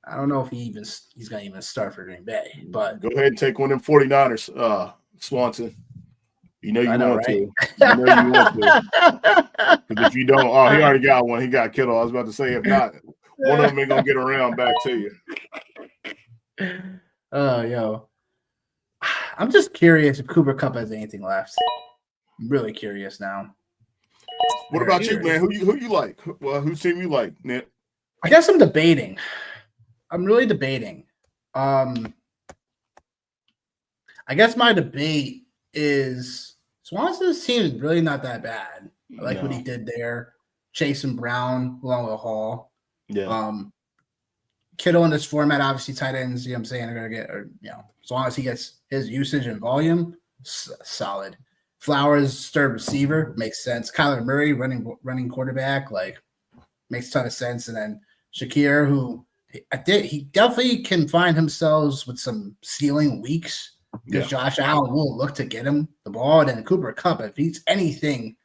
I don't know if he's gonna even start for Green Bay. But go ahead and take one of them 49ers, Swanson. You know you want to. You know you want to. Because if you don't, he already got one. He got Kittle. I was about to say, if not, one of them ain't gonna get around back to you. Yo, I'm just curious if Cooper Kupp has anything left. I'm really curious now. What about you, man? Who you like? Well, whose team you like, Nick? I guess I'm debating. I'm really debating. I guess my debate is Swanson's team is really not that bad. I like what he did there. Chase and Brown along with Hall. Yeah. Kittle in this format, obviously tight ends, you know what I'm saying, are going to get, as long as he gets his usage and volume, solid. Flowers, third receiver, makes sense. Kyler Murray, running quarterback, like, makes a ton of sense. And then Shakir, who he definitely can find himself with some ceiling weeks because Josh Allen will look to get him the ball. And then Cooper Kupp, if he's anything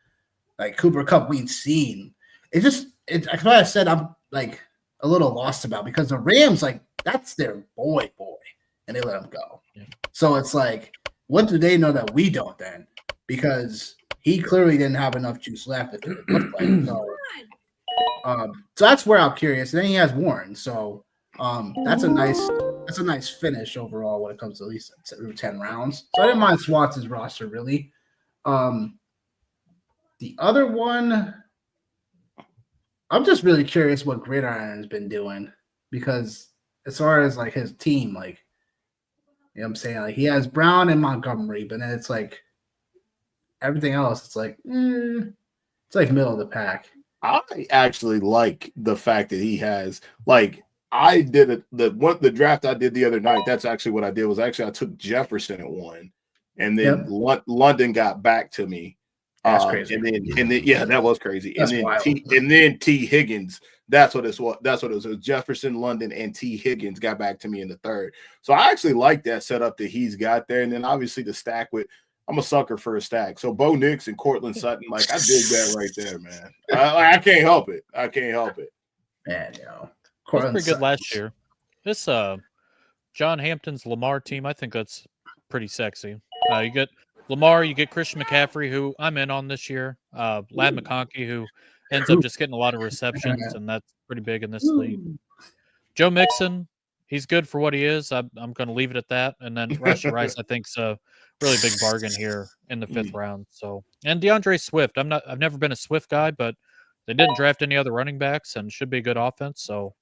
like Cooper Kupp we've seen, it's like I said, I'm like a little lost about because the Rams, like, that's their boy, and they let him go. Yeah. So it's like, what do they know that we don't then? Because he clearly didn't have enough juice left. If it looked like. So that's where I'm curious. And then he has Warren, so that's a nice finish overall when it comes to at least through 10 rounds. So I didn't mind Swanson's roster really. The other one, I'm just really curious what Gridiron has been doing because as far as like his team, like, you know what I'm saying, like he has Brown and Montgomery, but then it's like everything else, it's like it's like middle of the pack. I actually like the fact that he has, like, I did it. The draft I did the other night, that's actually what I did. Was actually I took Jefferson at 1, and then London got back to me That's crazy. And then yeah, that was crazy. That's and then wild. T Higgins. That's what it was. It was Jefferson, London, and T Higgins got back to me in the third. So I actually like that setup that he's got there. And then obviously the stack with. I'm a sucker for a stack. So Bo Nix and Cortland Sutton, like I dig that right there, man. I can't help it. I can't help it. Man, That's pretty good last year. This John Hampton's Lamar team, I think that's pretty sexy. You get Lamar, you get Christian McCaffrey, who I'm in on this year. Lad McConkey, who ends up just getting a lot of receptions, and that's pretty big in this league. Joe Mixon, he's good for what he is. I'm going to leave it at that. And then Rashee Rice, I think, is a really big bargain here in the 5th round. So, and DeAndre Swift, I've never been a Swift guy, but they didn't draft any other running backs and should be a good offense. So,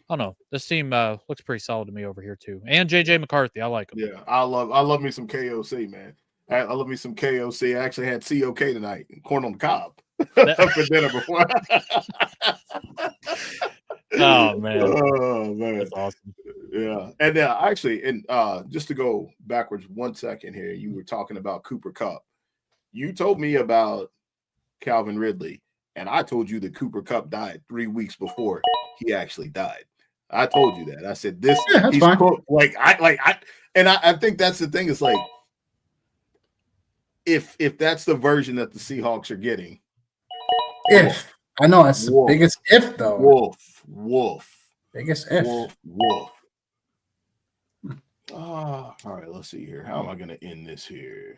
I don't know. This team looks pretty solid to me over here too. And JJ McCarthy, I like him. Yeah, I love me some KOC, man. I love me some KOC. I actually had COK tonight, corn on the cob for dinner before. Oh man, that's awesome. Yeah, and actually, and just to go backwards 1 second here, you were talking about Cooper Kupp. You told me about Calvin Ridley, and I told you that Cooper Kupp died 3 weeks before he actually died. I told you that. I said this. Yeah, he's fine. I think that's the thing. Is like if that's the version that the Seahawks are getting. If I know that's the biggest if though. Wolf. Biggest if. Wolf. All right, let's see here. How am I going to end this here?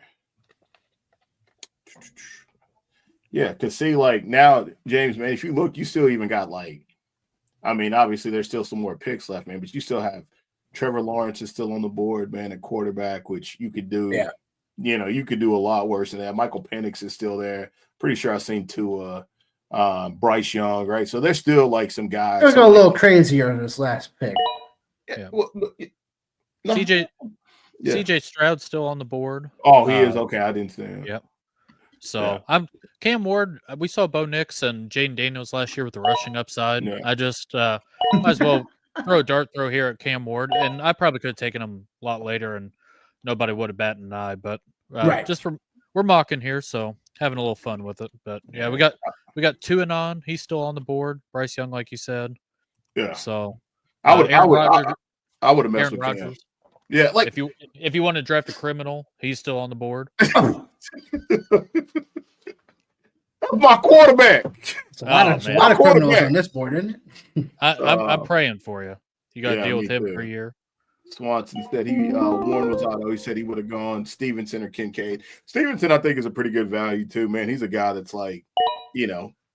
Yeah, because see, like now, James, man, if you look, you still even got obviously there's still some more picks left, man, but you still have Trevor Lawrence is still on the board, man, at quarterback, which you could do. Yeah. You could do a lot worse than that. Michael Penix is still there. Pretty sure I've seen Bryce Young, right? So there's still like some guys. They'll go a little crazier in this last pick. Yeah. Well, no. CJ Stroud's still on the board. Oh, he is? Okay, I didn't see him. Yep. So I'm Cam Ward. We saw Bo Nix and Jaden Daniels last year with the rushing upside. Yeah. I just might as well throw a dart throw here at Cam Ward, and I probably could have taken him a lot later, and nobody would have batted an eye. But we're mocking here, so having a little fun with it. But yeah, we got Tuanon. He's still on the board. Bryce Young, like you said. Yeah. So I would have messed with Cam. Yeah, like if you want to draft a criminal, he's still on the board. My quarterback. It's a lot of criminals on this board, isn't it? I'm praying for you. You got to deal with him for a year. Swanson said Warren Rosado. He said he would have gone Stevenson or Kincaid. Stevenson, I think, is a pretty good value too, man. He's a guy that's like,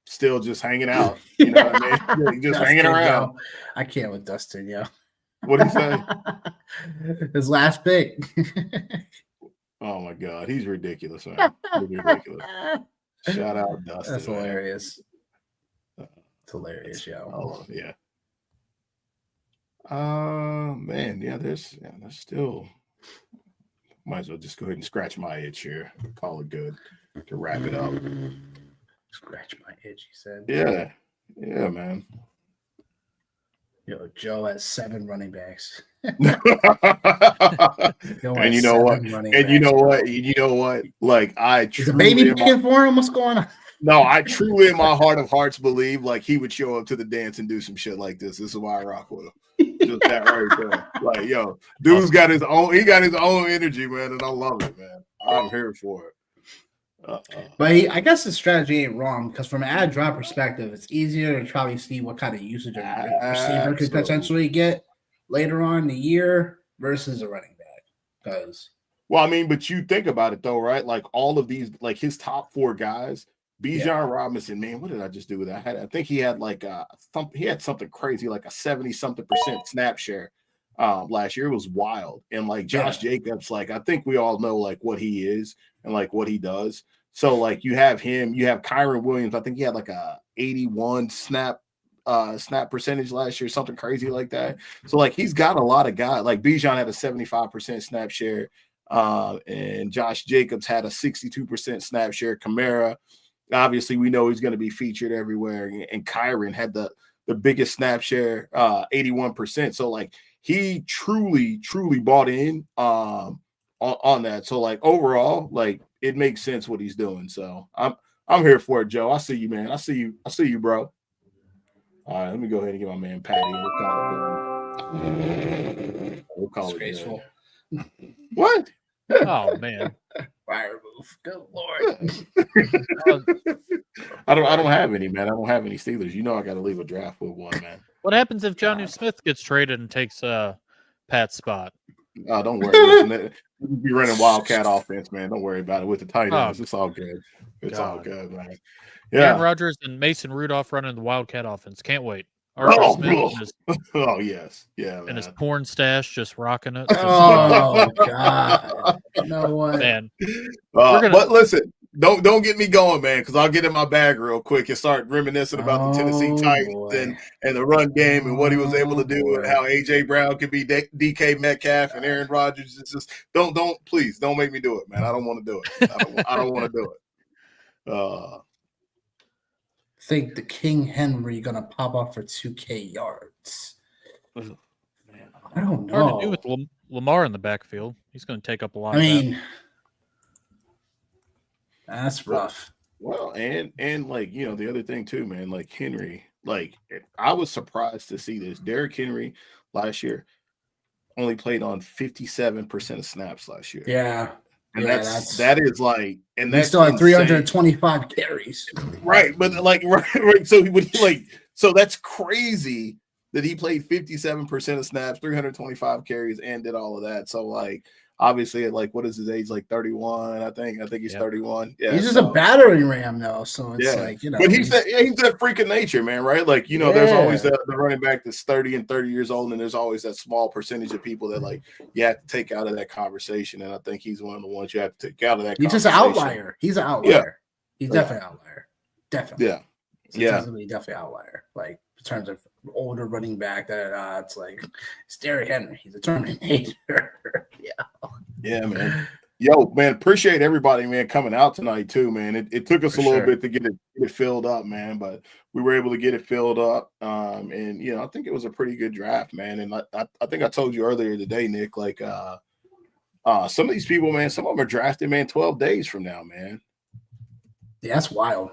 still just hanging out. You know what I mean? Just hanging around. I can't with Dustin, yeah. What did he say? His last pick. Oh my God, he's ridiculous, man. He's ridiculous. Shout out Dustin. That's hilarious. It's hilarious, yo. Oh yeah. Man, yeah. There's still. Might as well just go ahead and scratch my itch here. Call it good to wrap it up. Scratch my itch, he said. Yeah, man. Yo, Joe has 7 running backs. And you know what? Like is the baby picking for him? What's going on? No, I truly, in my heart of hearts, believe like he would show up to the dance and do some shit like this. This is why I rock with him. Just that right there. Like, yo, dude's got his own. He got his own energy, man, and I love it, man. I'm here for it. But I guess the strategy ain't wrong because from an ad drop perspective, it's easier to probably see what kind of usage a receiver could potentially get later on in the year versus a running back. Because but you think about it though, right? Like all of these, like his top 4 guys, Bijan Robinson, man, what did I just do with that? I think he had like he had something crazy, like a 70-something% snap share last year. It was wild. And like Josh Jacobs, like I think we all know like what he is and like what he does. So like you have him, you have Kyron Williams. I think he had like a 81 snap percentage last year, something crazy like that. So like he's got a lot of guys. Like Bijan had a 75% snap share, and Josh Jacobs had a 62% snap share. Kamara, obviously, we know he's going to be featured everywhere, and Kyron had the biggest snap share, 81%. So like he truly bought in on that. So like overall, like it makes sense what he's doing. So I'm here for it, Joe. I see you, man. I see you, bro. All right, let me go ahead and get my man Patty. We'll call it Disgraceful. good. What? Oh man. Fire move. Good Lord. I don't have any, man. I don't have any Steelers. You know I got to leave a draft with one, man. What happens if Jonnu Smith gets traded and takes Pat's spot? Oh, don't worry. Listen, we'll be running Wildcat offense, man. Don't worry about it with the tight ends. It's all good. It's all good, man. Yeah. Aaron Rodgers and Mason Rudolph running the Wildcat offense. Can't wait. Arthur Smith yes. Yeah, man. And his porn stash just rocking it. Oh, God. No way. Man. But listen, don't get me going, man, because I'll get in my bag real quick and start reminiscing about the Tennessee Titans and the run game and what he was able to do and how A.J. Brown could be DK Metcalf and Aaron Rodgers. It's just please don't make me do it, man. I don't want to do it. I don't want to do it. Think the King Henry gonna pop up for 2K yards? Man, I don't know. Hard to do with Lamar in the backfield. He's going to take up a lot. I mean, that's rough. Well, and like the other thing too, man. Like Henry, like I was surprised to see this. Derrick Henry last year only played on 57% of snaps last year. Yeah. And that is like, and he still had 325 carries. Right. But like, right. So that's crazy that he played 57% of snaps, 325 carries, and did all of that. So like, obviously, like, what is his age? Like 31, I think he's 31. Yeah. He's just a battering ram though. So it's like, But he's that freak of nature, man, right? Like, there's always the running back that's 30 and 30 years old, and there's always that small percentage of people that like you have to take out of that conversation. And I think he's one of the ones you have to take out of that conversation. He's just an outlier. He's an outlier. Yeah. He's definitely an outlier. Definitely. Yeah. Definitely outlier. Like in terms of older running back, it's like it's Derrick Henry. He's a Terminator. Yeah, man. Yo, man, appreciate everybody, man, coming out tonight too, man. It took us a little bit to get it filled up, man, but we were able to get it filled up. And I think it was a pretty good draft, man. And I think I told you earlier today, Nick, like some of these people, man, some of them are drafted, man, 12 days from now, man. Yeah, that's wild.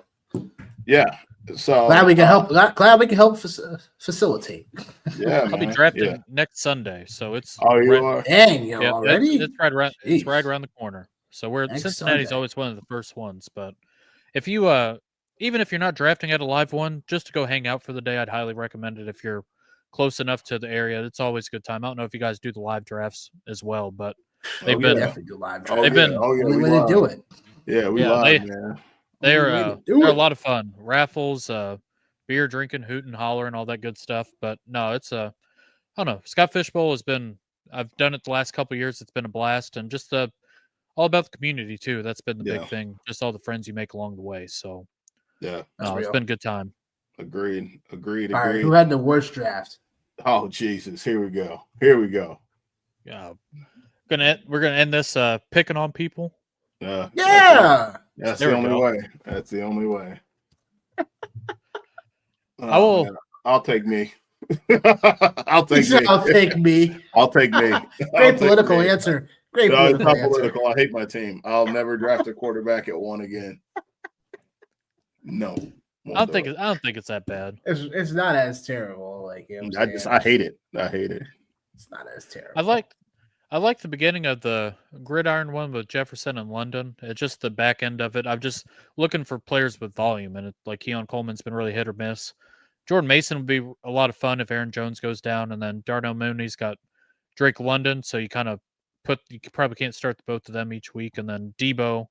Yeah. So glad we can help. Glad we can help facilitate. Yeah, I'll be drafting next Sunday, so it's are? Dang, already? It's right around. It's right around the corner. So Next Cincinnati's Sunday. always one of the first ones. But if you even if you're not drafting at a live one, just to go hang out for the day, I'd highly recommend it. If you're close enough to the area, it's always a good time. I don't know if you guys do the live drafts as well, but they've been definitely do live drafts. They've been only way to do it. Yeah, we live, man. They're a lot of fun. Raffles, beer drinking, hooting, hollering, all that good stuff. But no, it's I don't know. Scott Fishbowl has been. I've done it the last couple of years. It's been a blast, and just all about the community too. That's been the big thing. Just all the friends you make along the way. So it's been a good time. Agreed. All right, who had the worst draft? Oh Jesus! Here we go. Yeah, we're gonna end this picking on people. That's the only way. That's the only way. I'll take me. I'll take me. Great political answer. Great it's not political. I hate my team. I'll never draft a quarterback at one again. No. I don't think it's that bad. It's not as terrible. Like I hate it. It's not as terrible. I like the beginning of the gridiron one with Jefferson and London. It's just the back end of it. I'm just looking for players with volume, and like Keon Coleman's been really hit or miss. Jordan Mason would be a lot of fun if Aaron Jones goes down, and then Darnell Mooney's got Drake London, so you probably can't start the both of them each week. And then Debo,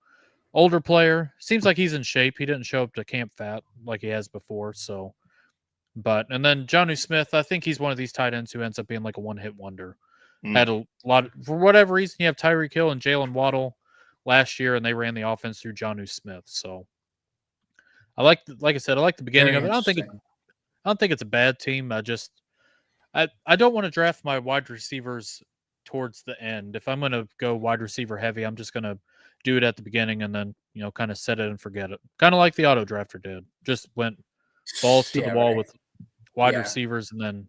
older player, seems like he's in shape. He didn't show up to camp fat like he has before. So, and then Jonnu Smith, I think he's one of these tight ends who ends up being like a one-hit wonder. Had a lot for whatever reason. You have Tyreek Hill and Jalen Waddle last year, and they ran the offense through Jonnu Smith. So, like I said, I like the beginning of it. I don't think it's a bad team. I don't want to draft my wide receivers towards the end. If I'm going to go wide receiver heavy, I'm just going to do it at the beginning and then kind of set it and forget it. Kind of like the auto drafter did. Just went balls to the wall with wide receivers and then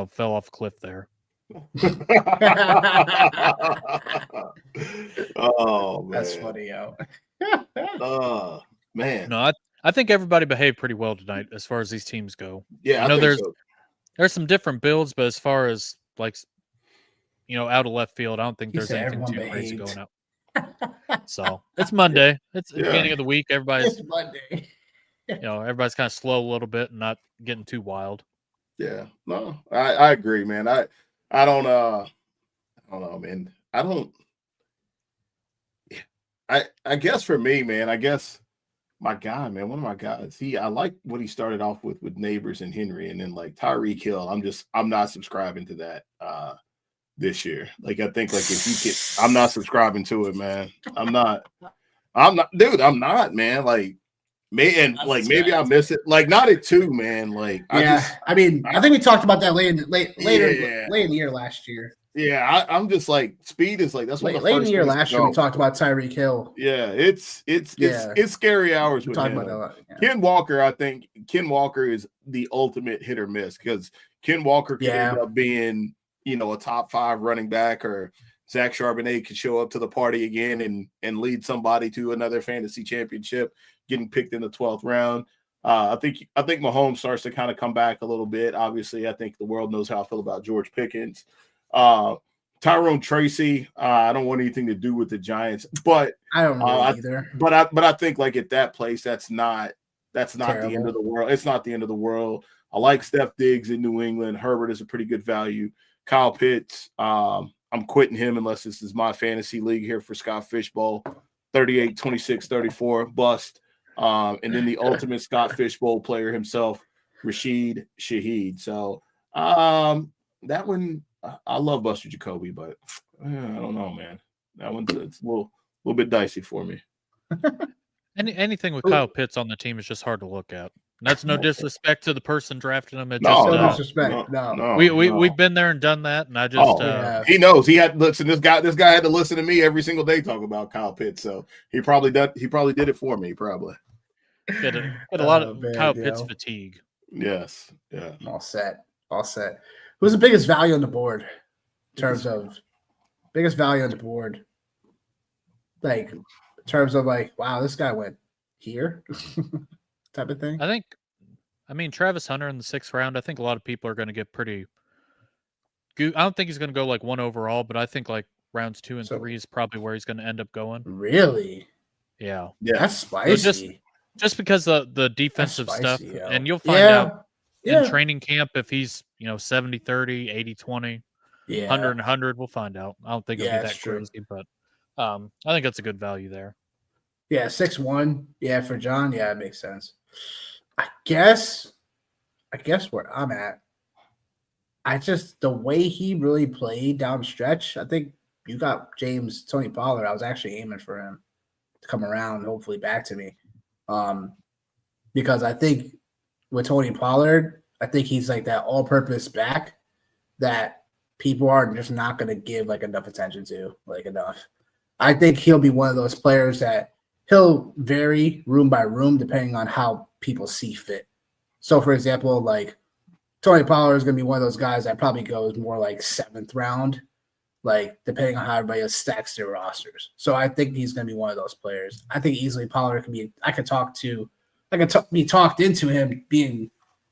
fell off a cliff there. Oh man, That's funny, yo. Man. No, I think everybody behaved pretty well tonight as far as these teams go. Yeah, I I know think so. there's some different builds, but as far as like out of left field, I don't think He there's said anything everyone too crazy behaved. going out. So it's Monday. It's the Yeah. beginning of the week. Everybody's It's Monday. everybody's kind of slow a little bit and not getting too wild. Yeah. No, I agree, man. I don't know, man. I guess for me, man, I guess my guy, man, one of my guys, I like what he started off with Neighbors and Henry, and then like Tyreek Hill. I'm not subscribing to that this year. Like I think like if you get I'm not subscribing to it, man. I'm not, dude, I'm not, man. Like maybe I miss it. Like not at 2, man. Like I think we talked about that later late in the year last year. Yeah, I'm just like speed is like that's what late in the year last year we talked about Tyreek Hill. Yeah, it's scary hours with him. About that, Ken Walker, I think Ken Walker is the ultimate hit or miss because Ken Walker could end up being, a top 5 running back, or Zach Charbonnet could show up to the party again and lead somebody to another fantasy championship, getting picked in the 12th round. I think Mahomes starts to kind of come back a little bit. Obviously, I think the world knows how I feel about George Pickens. Tyrone Tracy, I don't want anything to do with the Giants, but I don't really either. But I think like at that place, that's not terrible. The end of the world. It's not the end of the world. I like Steph Diggs in New England. Herbert is a pretty good value. Kyle Pitts, I'm quitting him unless this is my fantasy league here for Scott Fishbowl. 38, 26, 34, bust. And then the ultimate Scott Fishbowl player himself, Rashid Shaheed. So that one, I love Buster Jacoby, but I don't know, man. That one's it's a little bit dicey for me. Anything with Kyle Pitts on the team is just hard to look at. And that's no disrespect to the person drafting him. It's no disrespect. No. We've been there and done that, and I just he knows he had listen. This guy had to listen to me every single day talk about Kyle Pitts, so he probably did it for me. Probably had a lot of Kyle Pitts fatigue. Yes, yeah. All set. Who's the biggest value on the board in terms of biggest value on the board? Like in terms of like, wow, this guy went here type of thing. I mean, Travis Hunter in the 6th round. I think a lot of people are going to get pretty. I don't think he's going to go like 1 overall, but I think like rounds 2 and 3 is probably where he's going to end up going. Really? Yeah. That's spicy. Just because of the defensive stuff, yo. And you'll find out in training camp if he's 70-30, 80-20, 100-100. We'll find out. I don't think it'll be that crazy, but I think that's a good value there. Yeah, 6'1". Yeah, for John, it makes sense. I guess where I'm at, the way he really played down the stretch, I think you got Tony Pollard. I was actually aiming for him to come around, hopefully back to me. Because I think with Tony Pollard, I think he's like that all-purpose back that people are just not going to give like enough attention to, like enough. I think he'll be one of those players that he'll vary room by room depending on how people see fit. So, for example, like Tony Pollard is going to be one of those guys that probably goes more like 7th round, like depending on how everybody else stacks their rosters. So I think he's going to be one of those players. I think easily Pollard can be. I could be talked into him being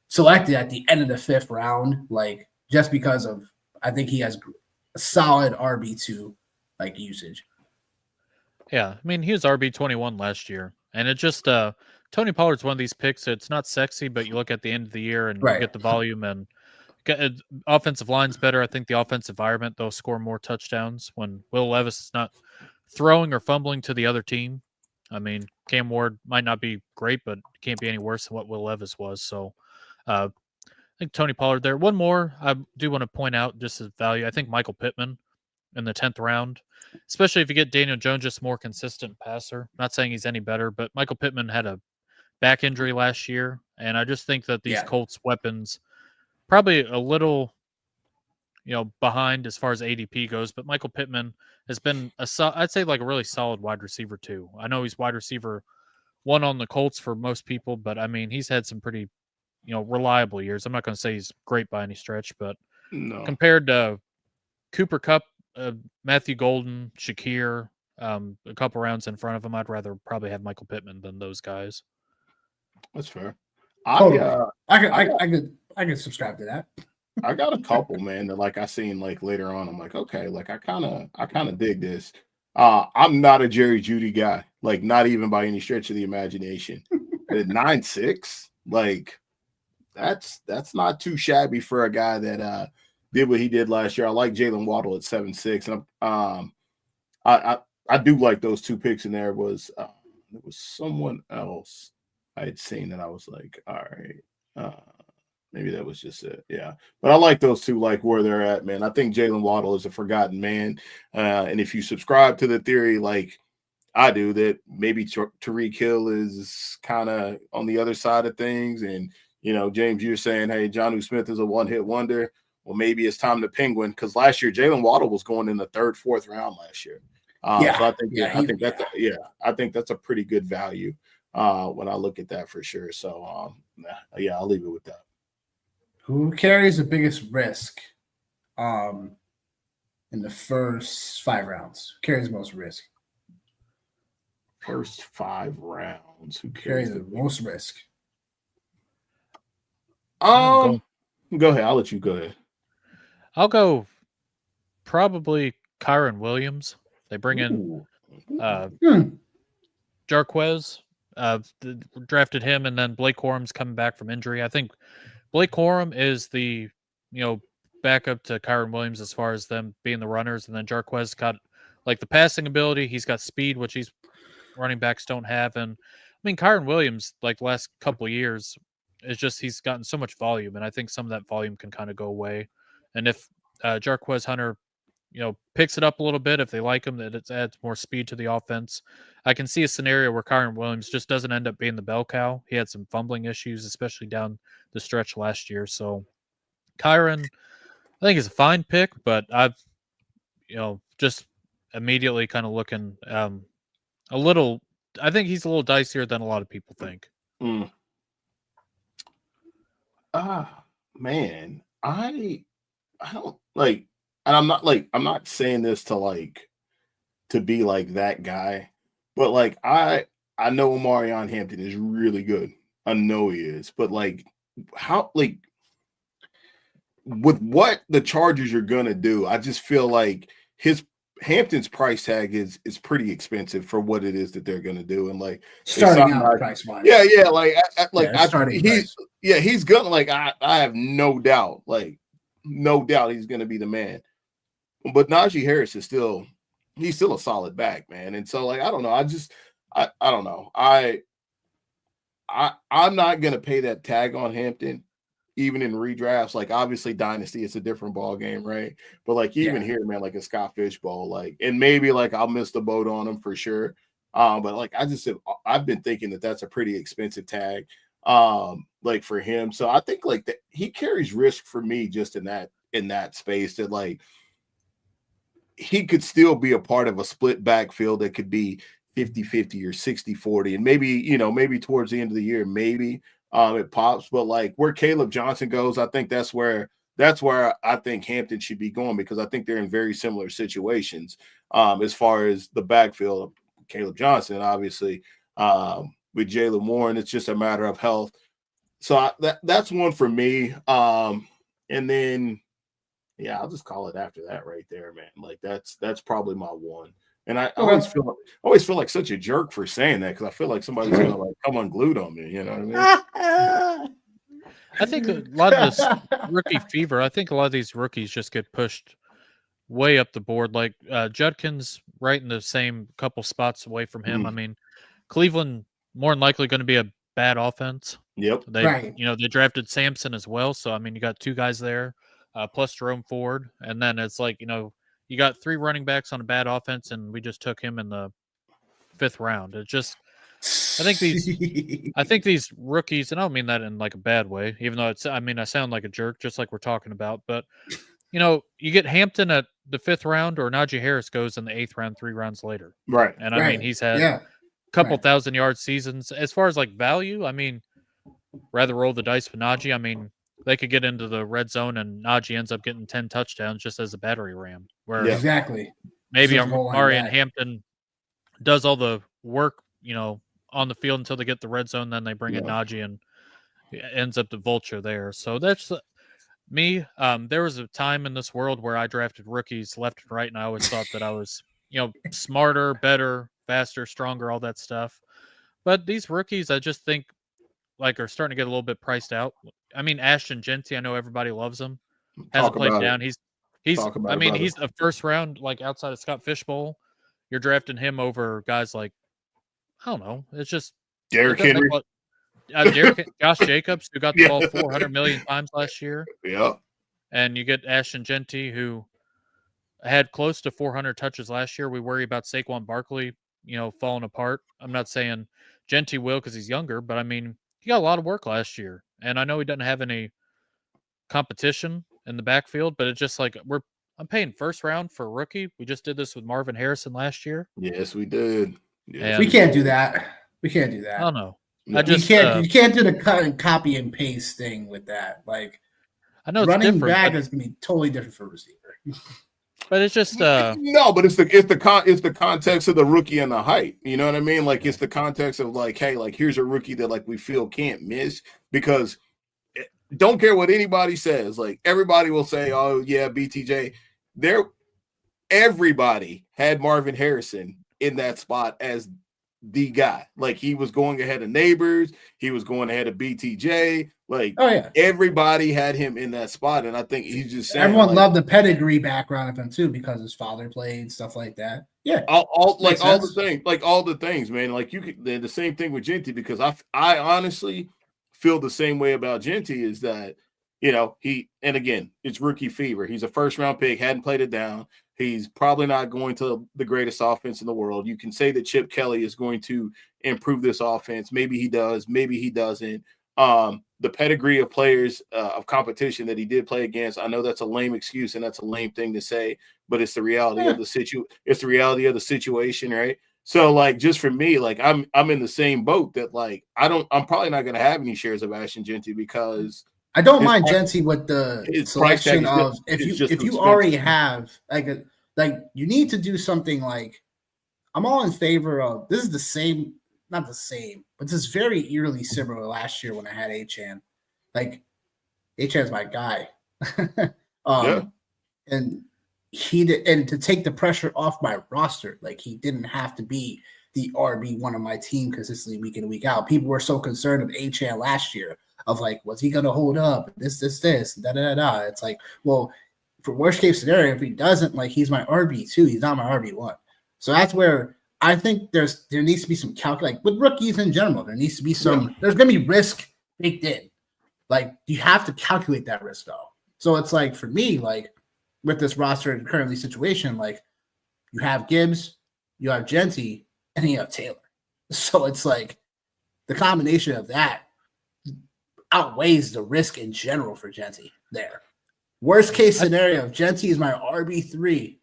selected at the end of the 5th round, like just because of I think he has a solid RB2 like usage. Yeah, I mean he was RB21 last year, and it just Tony Pollard's one of these picks. It's not sexy, but you look at the end of the year and you get the volume and offensive line's better. I think the offensive environment they'll score more touchdowns when Will Levis is not throwing or fumbling to the other team. I mean, Cam Ward might not be great, but can't be any worse than what Will Levis was. So I think Tony Pollard there. One more I do want to point out just as value. I think Michael Pittman in the 10th round, especially if you get Daniel Jones, just more consistent passer. Not saying he's any better, but Michael Pittman had a back injury last year, and I just think that these Colts weapons probably a little, behind as far as ADP goes. But Michael Pittman has been I'd say like a really solid wide receiver too. I know he's wide receiver 1 on the Colts for most people, but I mean he's had some pretty, reliable years. I'm not going to say he's great by any stretch, but compared to Cooper Kupp, Matthew Golden, Shakir, a couple rounds in front of him. I'd rather probably have Michael Pittman than those guys. That's fair. Totally. I could subscribe to that. I got a couple, man, that like I seen like later on. I'm like, okay, like I kind of dig this. I'm not a Jerry Jeudy guy, like not even by any stretch of the imagination. At 9'6", like that's not too shabby for a guy that did what he did last year. I like Jalen Waddle at 7'6", and I do like those two picks in there. There was someone else I had seen that I was like, all right, maybe that was just it. Yeah. But I like those two, like where they're at, man. I think Jalen Waddle is a forgotten man. And if you subscribe to the theory, like I do, that maybe Tyreek Hill is kind of on the other side of things. And, you know, James, you're saying, hey, Jonnu Smith is a one-hit wonder. Well, maybe it's time to Penguin, because last year Jalen Waddle was going in the 3rd, 4th round last year. So I think that's a pretty good value when I look at that for sure. So yeah, I'll leave it with that. Who carries the biggest risk in the first 5 rounds? Who carries the most risk? First 5 rounds. Who Carries the most risk? Go ahead. I'll let you go ahead. I'll go probably Kyron Williams. They bring in Jarquez, drafted him, and then Blake Corum's coming back from injury. I think Blake Corum is the, backup to Kyron Williams as far as them being the runners, and then Jarquez got like the passing ability. He's got speed, which these running backs don't have. And I mean, Kyron Williams, like the last couple of years, is just he's gotten so much volume, and I think some of that volume can kind of go away. And if Jarquez Hunter, picks it up a little bit, if they like him, that it adds more speed to the offense. I can see a scenario where Kyron Williams just doesn't end up being the bell cow. He had some fumbling issues, especially down the stretch last year. So Kyron, I think, is a fine pick, but I've, just immediately kind of looking a little. I think he's a little dicier than a lot of people think. Man, I don't like, and I'm not saying this to be like that guy, but like I know Omarion Hampton is really good. I know he is, but like how, like with what the Chargers are gonna do, I just feel like Hampton's price tag is pretty expensive for what it is that they're gonna do, and like starting out price wise. Yeah, he's gonna, like, I have no doubt he's gonna be the man. But Najee Harris is still a solid back, man. And so, like, I don't know. I don't know. I'm not gonna pay that tag on Hampton, even in redrafts. Like, obviously, Dynasty, it's a different ball game, right? But like even here, man, like a Scott Fishbowl, like, and maybe like I'll miss the boat on him for sure. But like I've been thinking that that's a pretty expensive tag, like for him. So I think like that he carries risk for me just in that space, that like he could still be a part of a split backfield that could be 50-50 or 60-40. And maybe towards the end of the year, maybe it pops. But like where Caleb Johnson goes, I think that's where I think Hampton should be going, because I think they're in very similar situations as far as the backfield. Caleb Johnson, obviously, with Jaylen Warren, it's just a matter of health. So that's one for me. And then, yeah, I'll just call it after that right there, man. Like that's probably my one. And I always feel like such a jerk for saying that, because I feel like somebody's gonna like come unglued on me. You know what I mean? I think a lot of this rookie fever. I think a lot of these rookies just get pushed way up the board. Like Judkins, right in the same couple spots away from him. I mean, Cleveland more than likely going to be a bad offense. Yep. They drafted Sampson as well. So I mean, you got 2 guys there, plus Jerome Ford, and then it's like, you got 3 running backs on a bad offense, and we just took him in the 5th round. It just, I think these rookies, and I don't mean that in like a bad way, even though I sound like a jerk, just like we're talking about, but you get Hampton at the 5th round, or Najee Harris goes in the 8th round, 3 rounds later. Right. And I mean, he's had a couple 1,000-yard seasons. As far as like value, I mean, rather roll the dice with Najee. I mean, they could get into the red zone and Najee ends up getting 10 touchdowns just as a battery ram. Where Yeah. Exactly. maybe Just goal line Marion back. Hampton does all the work, on the field until they get the red zone. Then they bring in Najee and it ends up the vulture there. So that's me. There was a time in this world where I drafted rookies left and right, and I always thought that I was, smarter, better, faster, stronger, all that stuff. But these rookies, I just think, are starting to get a little bit priced out. I mean, Ashton Genty, I know everybody loves him. Hasn't played down. He's he's a first round, outside of Scott Fishbowl. You're drafting him over guys like, I don't know. It's just Derrick Henry. Josh Jacobs, who got the ball 400 million times last year. Yeah. And you get Ashton Genty, who had close to 400 touches last year. We worry about Saquon Barkley, falling apart. I'm not saying Genty will because he's younger, but I mean, he got a lot of work last year. And I know he doesn't have any competition in the backfield, but it's just I'm paying first round for a rookie. We just did this with Marvin Harrison last year. Yes, we did. Yes, we can't do that. We can't do that. I don't know. No. You can't do the cut and copy and paste thing with that. I know running it's back is gonna be totally different for receiver. But it's just no, but it's the context of the rookie and the height. You know what I mean? It's the context of hey, here's a rookie that we feel can't miss, because don't care what anybody says. Everybody will say, oh yeah, BTJ. Everybody had Marvin Harrison in that spot as the guy. He was going ahead of Neighbors, he was going ahead of BTJ. Everybody had him in that spot, and I think he's just saying, everyone loved the pedigree background of him too, because his father played, stuff like that. Yeah, all the things, man. You could the same thing with Genty, because I honestly feel the same way about Genty, is that and again, it's rookie fever. He's a first round pick, hadn't played it down. He's probably not going to the greatest offense in the world. You can say that Chip Kelly is going to improve this offense. Maybe he does, maybe he doesn't. The pedigree of players of competition that he did play against, I know that's a lame excuse and that's a lame thing to say, but it's the reality of it's the reality of the situation, right? So just for me, I'm in the same boat that I'm probably not going to have any shares of Ashton Genty, because I don't mind Genty with the selection of if you already have you need to do something I'm all in favor of. This is the same, not the same, but this is very eerily similar last year when I had Achan. Achan's my guy. And to take the pressure off my roster, he didn't have to be the RB1 of my team consistently week in and week out. People were so concerned of Achan last year of was he gonna hold up? This, da da da. It's well, for worst case scenario, if he doesn't, he's my RB2, he's not my RB1. So that's where I think there needs to be some with rookies in general. There needs to be some. There's gonna be risk baked in. You have to calculate that risk though. So it's for me, with this roster and currently situation, you have Gibbs, you have Genty, and then you have Taylor. So it's the combination of that outweighs the risk in general for Genty there. Worst case scenario, if Genty is my RB3,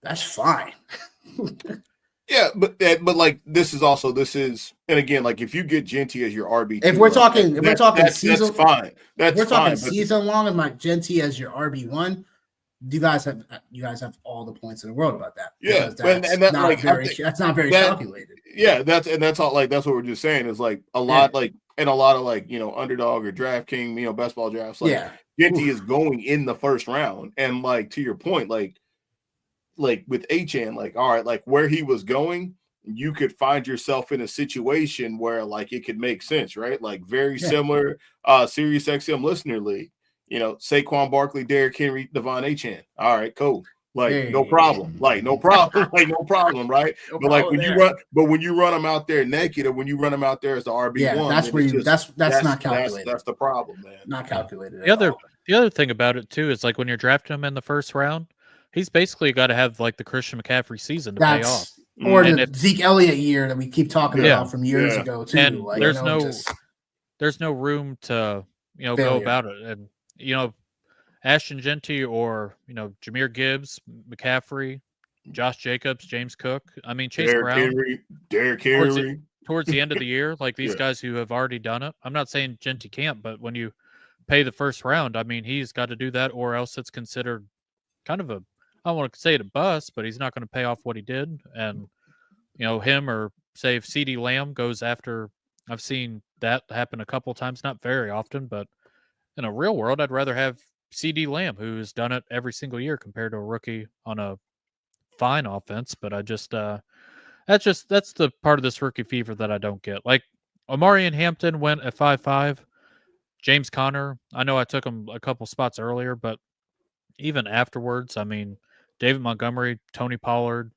that's fine. Yeah, but this is, and again, if you get Genty as your RB2, if we're talking season, that's fine. We're talking season long and Genty as your RB1. You guys have all the points in the world about that. Yeah, that's not very calculated. Yeah, that's all. That's what we're just saying is a lot and a lot of underdog or DraftKings, best ball drafts. Genty is going in the first round, and to your point, with Achan, all right, where he was going, you could find yourself in a situation where it could make sense, right? Very similar Sirius XM listener league. Saquon Barkley, Derrick Henry, Devon Achan. All right, cool. No problem. No problem. No problem, right? No but problem when you run them out there naked, or when you run them out there as the RB1, that's where that's not calculated. That's the problem, man. Not calculated. The other thing about it too is when you're drafting him in the first round, he's basicly got to have the Christian McCaffrey season to pay off, or the Zeke Elliott year that we keep talking about from years ago too. And there's no room to go about it, and Ashton Genty or Jahmyr Gibbs, McCaffrey, Josh Jacobs, James Cook. I mean, Chase Brown, Derrick Henry. Towards the end of the year, these guys who have already done it. I'm not saying Genty can't, but when you pay the first round, I mean, he's got to do that, or else it's considered kind of a, I don't want to say it a bust, but he's not going to pay off what he did. And, him, or say if CD Lamb goes after, I've seen that happen a couple times, not very often, but in a real world, I'd rather have CD Lamb, who's done it every single year, compared to a rookie on a fine offense. But I just, that's the part of this rookie fever that I don't get. Like, Omarion Hampton went at 5'5". James Conner, I know I took him a couple spots earlier, but even afterwards, I mean, David Montgomery, Tony Pollard.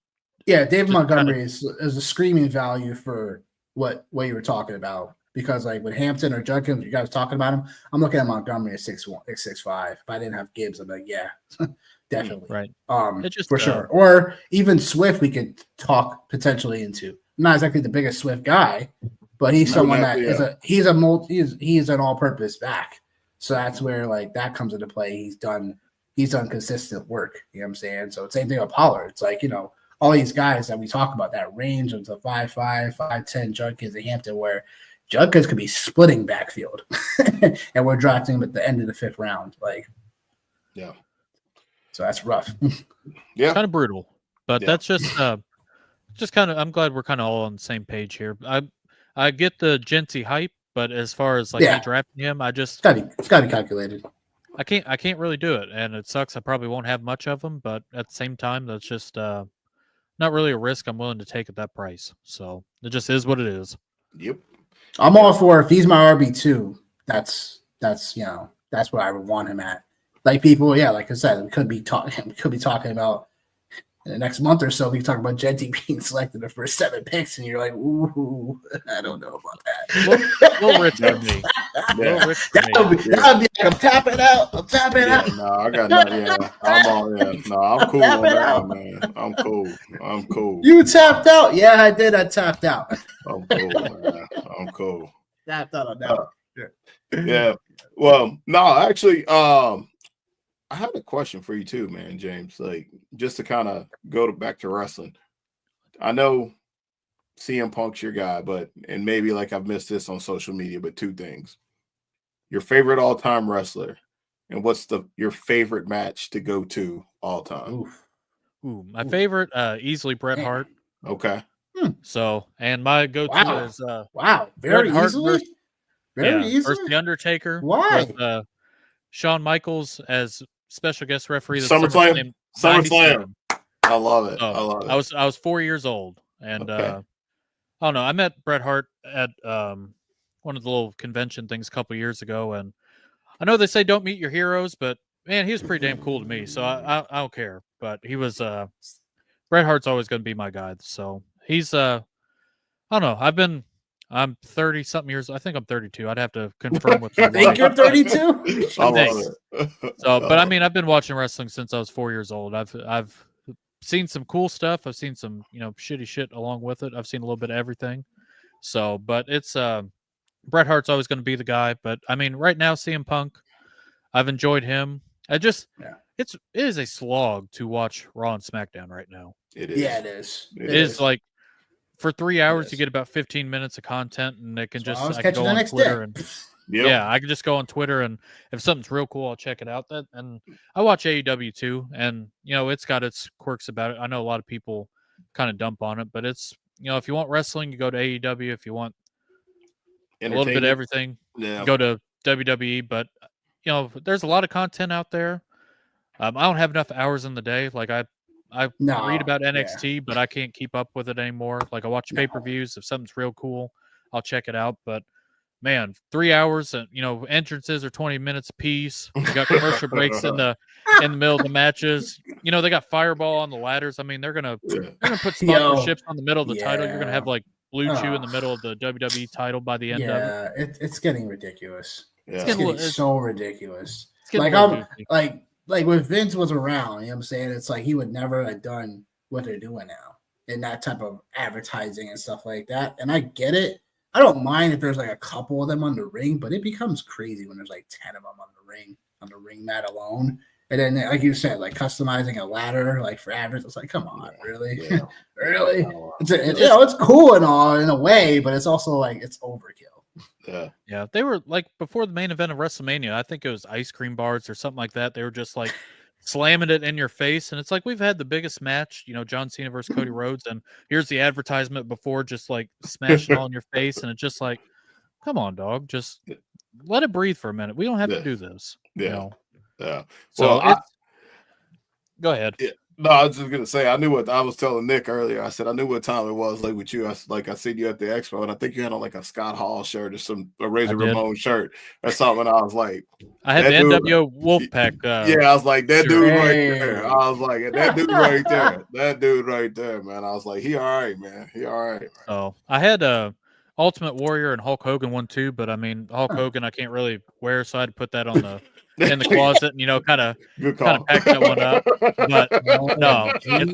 Yeah, David Montgomery is a screaming value for what you were talking about. Because like with Hampton or Judkins, you guys talking about him, I'm looking at Montgomery at 6'1", 6'5". If I didn't have Gibbs, I'm like, yeah, definitely. Right. For sure. Or even Swift, we could talk potentially into. Not exactly the biggest Swift guy, but he's someone that he's an all-purpose back. So that's where like that comes into play. He's done consistent work. You know what I'm saying? So same thing with Pollard. It's like, all these guys that we talk about, that range of the 5'5", 5'10", Judkins and Hampton, where Judkins could be splitting backfield, and we're drafting him at the end of the 5th round. Like, yeah. So that's rough. Yeah. Kind of brutal, but that's just kind of, I'm glad we're kind of all on the same page here. I get the Genty hype, but as far as like me drafting him, it's gotta be calculated. I can't really do it, and it sucks. I probably won't have much of them, but at the same time, that's just not really a risk I'm willing to take at that price. So it just is what it is. Yep. I'm all for, if he's my RB2, that's where I would want him at. Like people, like I said, we could be talking about in the next month or so. We can talk about Genty being selected the first 7 picks, and you're like, ooh, I don't know about that. A little rich for me. That would be like, I'm tapping out. No, I got nothing. Yeah, I'm all in. No, I'm cool on that, man. I'm cool. You tapped out? Yeah, I did. I tapped out. I'm cool, man. I'm cool. Tapped out on that. Yeah. Well, no, actually, I had a question for you too, man, James. Like, just to kind of go back to wrestling. I know CM Punk's your guy, and maybe like I've missed this on social media, but 2 things. Your favorite all-time wrestler, and what's your favorite match to go to all time? Ooh, my favorite, easily Bret Hart. Okay. So, and my go-to is very Bret Hart easily. Very easily. Versus The Undertaker. Why? With, Shawn Michaels as special guest referee. SummerSlam. I love it. I was 4 years old, and I don't know. I met Bret Hart at one of the little convention things a couple years ago, and I know they say don't meet your heroes, but man, he was pretty damn cool to me. So I don't care. But he was Bret Hart's always going to be my guy. So he's I don't know. I'm 30 something years. I think I'm 32. I'd have to confirm with my I think you're 32. I love it. So, but I mean, I've been watching wrestling since I was 4 years old. I've seen some cool stuff. I've seen some, shitty shit along with it. I've seen a little bit of everything. So, but it's Bret Hart's always going to be the guy. But I mean, right now, CM Punk, I've enjoyed him. It is a slog to watch Raw and SmackDown right now. It is. Yeah, it is. It is like, for 3 hours, you get about 15 minutes of content, and it can I can go on Twitter and I can just go on Twitter, and if something's real cool, I'll check it out. And I watch AEW too, and it's got its quirks about it. I know a lot of people kind of dump on it, but it's if you want wrestling, you go to AEW. If you want a little bit of everything, go to WWE. But there's a lot of content out there. I don't have enough hours in the day. Like I read about NXT, but I can't keep up with it anymore. Like I watch pay-per-views. If something's real cool, I'll check it out. But man, 3 hours and entrances are 20 minutes a piece. You got commercial breaks in the middle of the matches. They got Fireball on the ladders. I mean, they're gonna put sponsorships on the middle of the title. You're gonna have like Blue Chew in the middle of the WWE title by the end of it. Yeah, it's getting ridiculous. Yeah. It's getting so ridiculous. Like when Vince was around, you know what I'm saying? It's like he would never have done what they're doing now in that type of advertising and stuff like that. And I get it. I don't mind if there's like a couple of them on the ring, but it becomes crazy when there's like 10 of them on the ring mat alone. And then, like you said, like customizing a ladder, like for average, it's like, come on, really? Yeah. Really? It's cool and all in a way, but it's also like, it's overkill. Yeah, they were like before the main event of WrestleMania. I think it was ice cream bars or something like that. They were just like slamming it in your face, and it's like we've had the biggest match, John Cena versus Cody Rhodes, and here's the advertisement before, just like smashing all in your face, and it's just like, come on, dog, just let it breathe for a minute. We don't have to do this, Yeah. So Well, go ahead. Yeah. No, I was just gonna say I knew what I was telling Nick earlier. I said I knew what time it was. Like with you, I seen you at the expo, and I think you had on like a Scott Hall shirt or a Razor Ramon shirt or something. I was like, I had the NWO Wolfpack. Yeah, I was like that dude right there. I was like that dude right there. That dude right there, man. I was like, he all right, man. He all right. Oh, I had Ultimate Warrior and Hulk Hogan one too, but I mean Hulk Hogan I can't really wear, so I had to put that on the in the closet and kind of pack that one up. But no, it's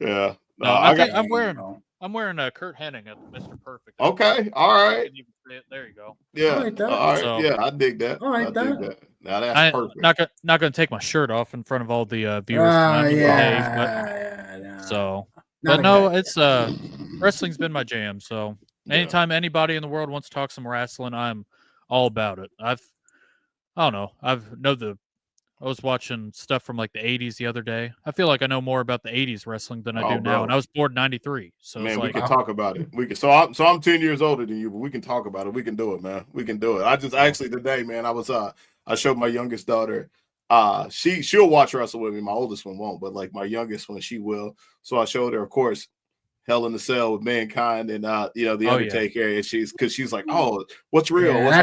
yeah. No, I'm wearing a Kurt Hennig at Mr. Perfect. Okay, all right. There you go. Yeah, all right. So, yeah, I dig that. All right, I dig that. Now that's perfect. Not gonna take my shirt off in front of all the viewers. It's wrestling's been my jam. So anytime anybody in the world wants to talk some wrestling, I'm all about it. I was watching stuff from like the 80s the other day. I feel like I know more about the 80s wrestling than I do now. And I was born in 93. So man, we can talk about it. We can. So I'm 10 years older than you, but we can talk about it. We can do it, man. We can do it. Actually today, man, I showed my youngest daughter. She'll watch wrestle with me. My oldest one won't, but like my youngest one, she will. So I showed her, of course, Hell in the Cell with Mankind and the Undertaker. And she's like, oh, what's real? Yeah,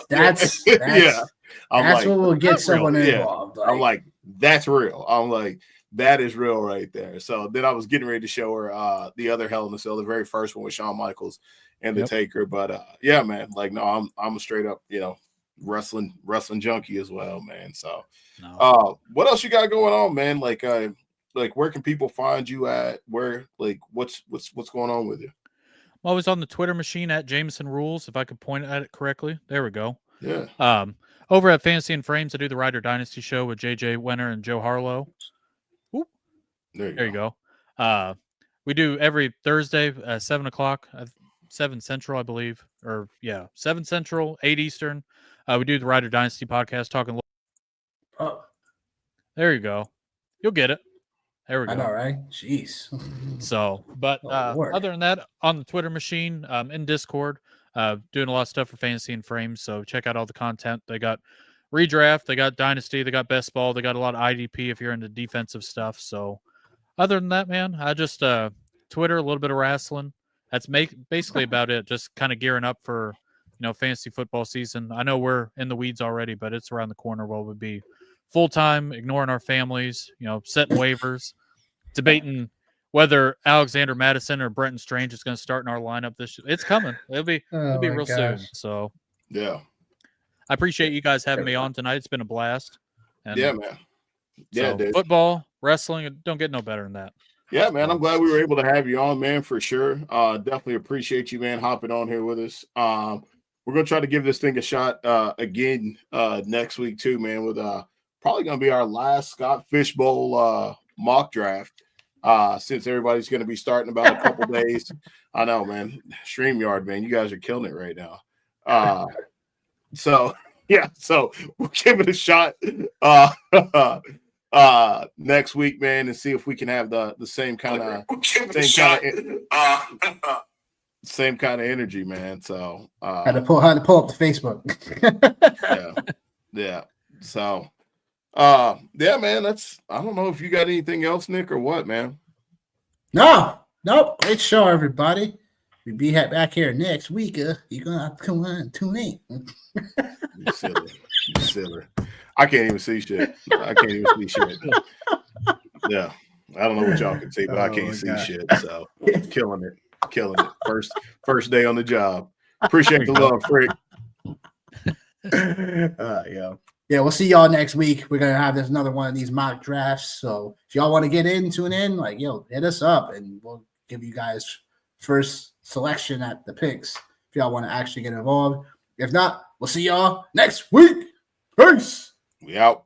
that's yeah. That's what will get someone involved. Yeah. I'm like, that's real. I'm like, that is real right there. So then I was getting ready to show her the other Hell in the Cell, the very first one with Shawn Michaels and the Taker. But yeah, man, like no, I'm a straight up, wrestling junkie as well, man. So what else you got going on, man? Like where can people find you at? Where what's going on with you? I'm always on the Twitter machine at Jameson Rules, if I could point at it correctly. There we go. Yeah. Over at Fantasy and Frames, I do the Rider Dynasty show with JJ Wenner and Joe Harlow. Whoop. There you go. We do every Thursday at 7 o'clock, 7 Central, I believe. 7 Central, 8 Eastern. We do the Rider Dynasty podcast talking. There you go. You'll get it. There we go. I know, right? Jeez. So, but other than that, on the Twitter machine, in Discord, doing a lot of stuff for Fantasy and Frames. So check out all the content. They got redraft, they got Dynasty, they got Best Ball, they got a lot of IDP if you're into defensive stuff. So other than that, man, I just Twitter, a little bit of wrestling. That's basically about it. Just kind of gearing up for fantasy football season. I know we're in the weeds already, but it's around the corner. Where we'll be full time, ignoring our families, setting waivers, debating whether Alexander Madison or Brenton Strange is going to start in our lineup it's coming. It'll be real soon. So yeah, I appreciate you guys having me on tonight. It's been a blast. And yeah, man. Yeah, dude. Football, wrestling, don't get no better than that. Yeah, man. I'm glad we were able to have you on, man, for sure. Definitely appreciate you, man, hopping on here with us. We're gonna try to give this thing a shot again next week too, man. With probably gonna be our last Scott Fishbowl mock draft. Since everybody's going to be starting about a couple days. I know, man. StreamYard, man, you guys are killing it right now. So we'll give it a shot next week, man, and see if we can have the same kind of energy, man. So had to pull up the Facebook. yeah. So yeah, man, I don't know if you got anything else, Nick, or what, man. Nope. Great show, everybody. We'll be back here next week. You're gonna have to come on and tune in. You silly. I can't even see shit. Yeah. I don't know what y'all can see, but I can't see shit. So killing it. First day on the job. Appreciate the love, Frick. Yeah, we'll see y'all next week. We're gonna have another one of these mock drafts. So if y'all want to get in, tune in, hit us up and we'll give you guys first selection at the picks if y'all want to actually get involved. If not, we'll see y'all next week. Peace. We out.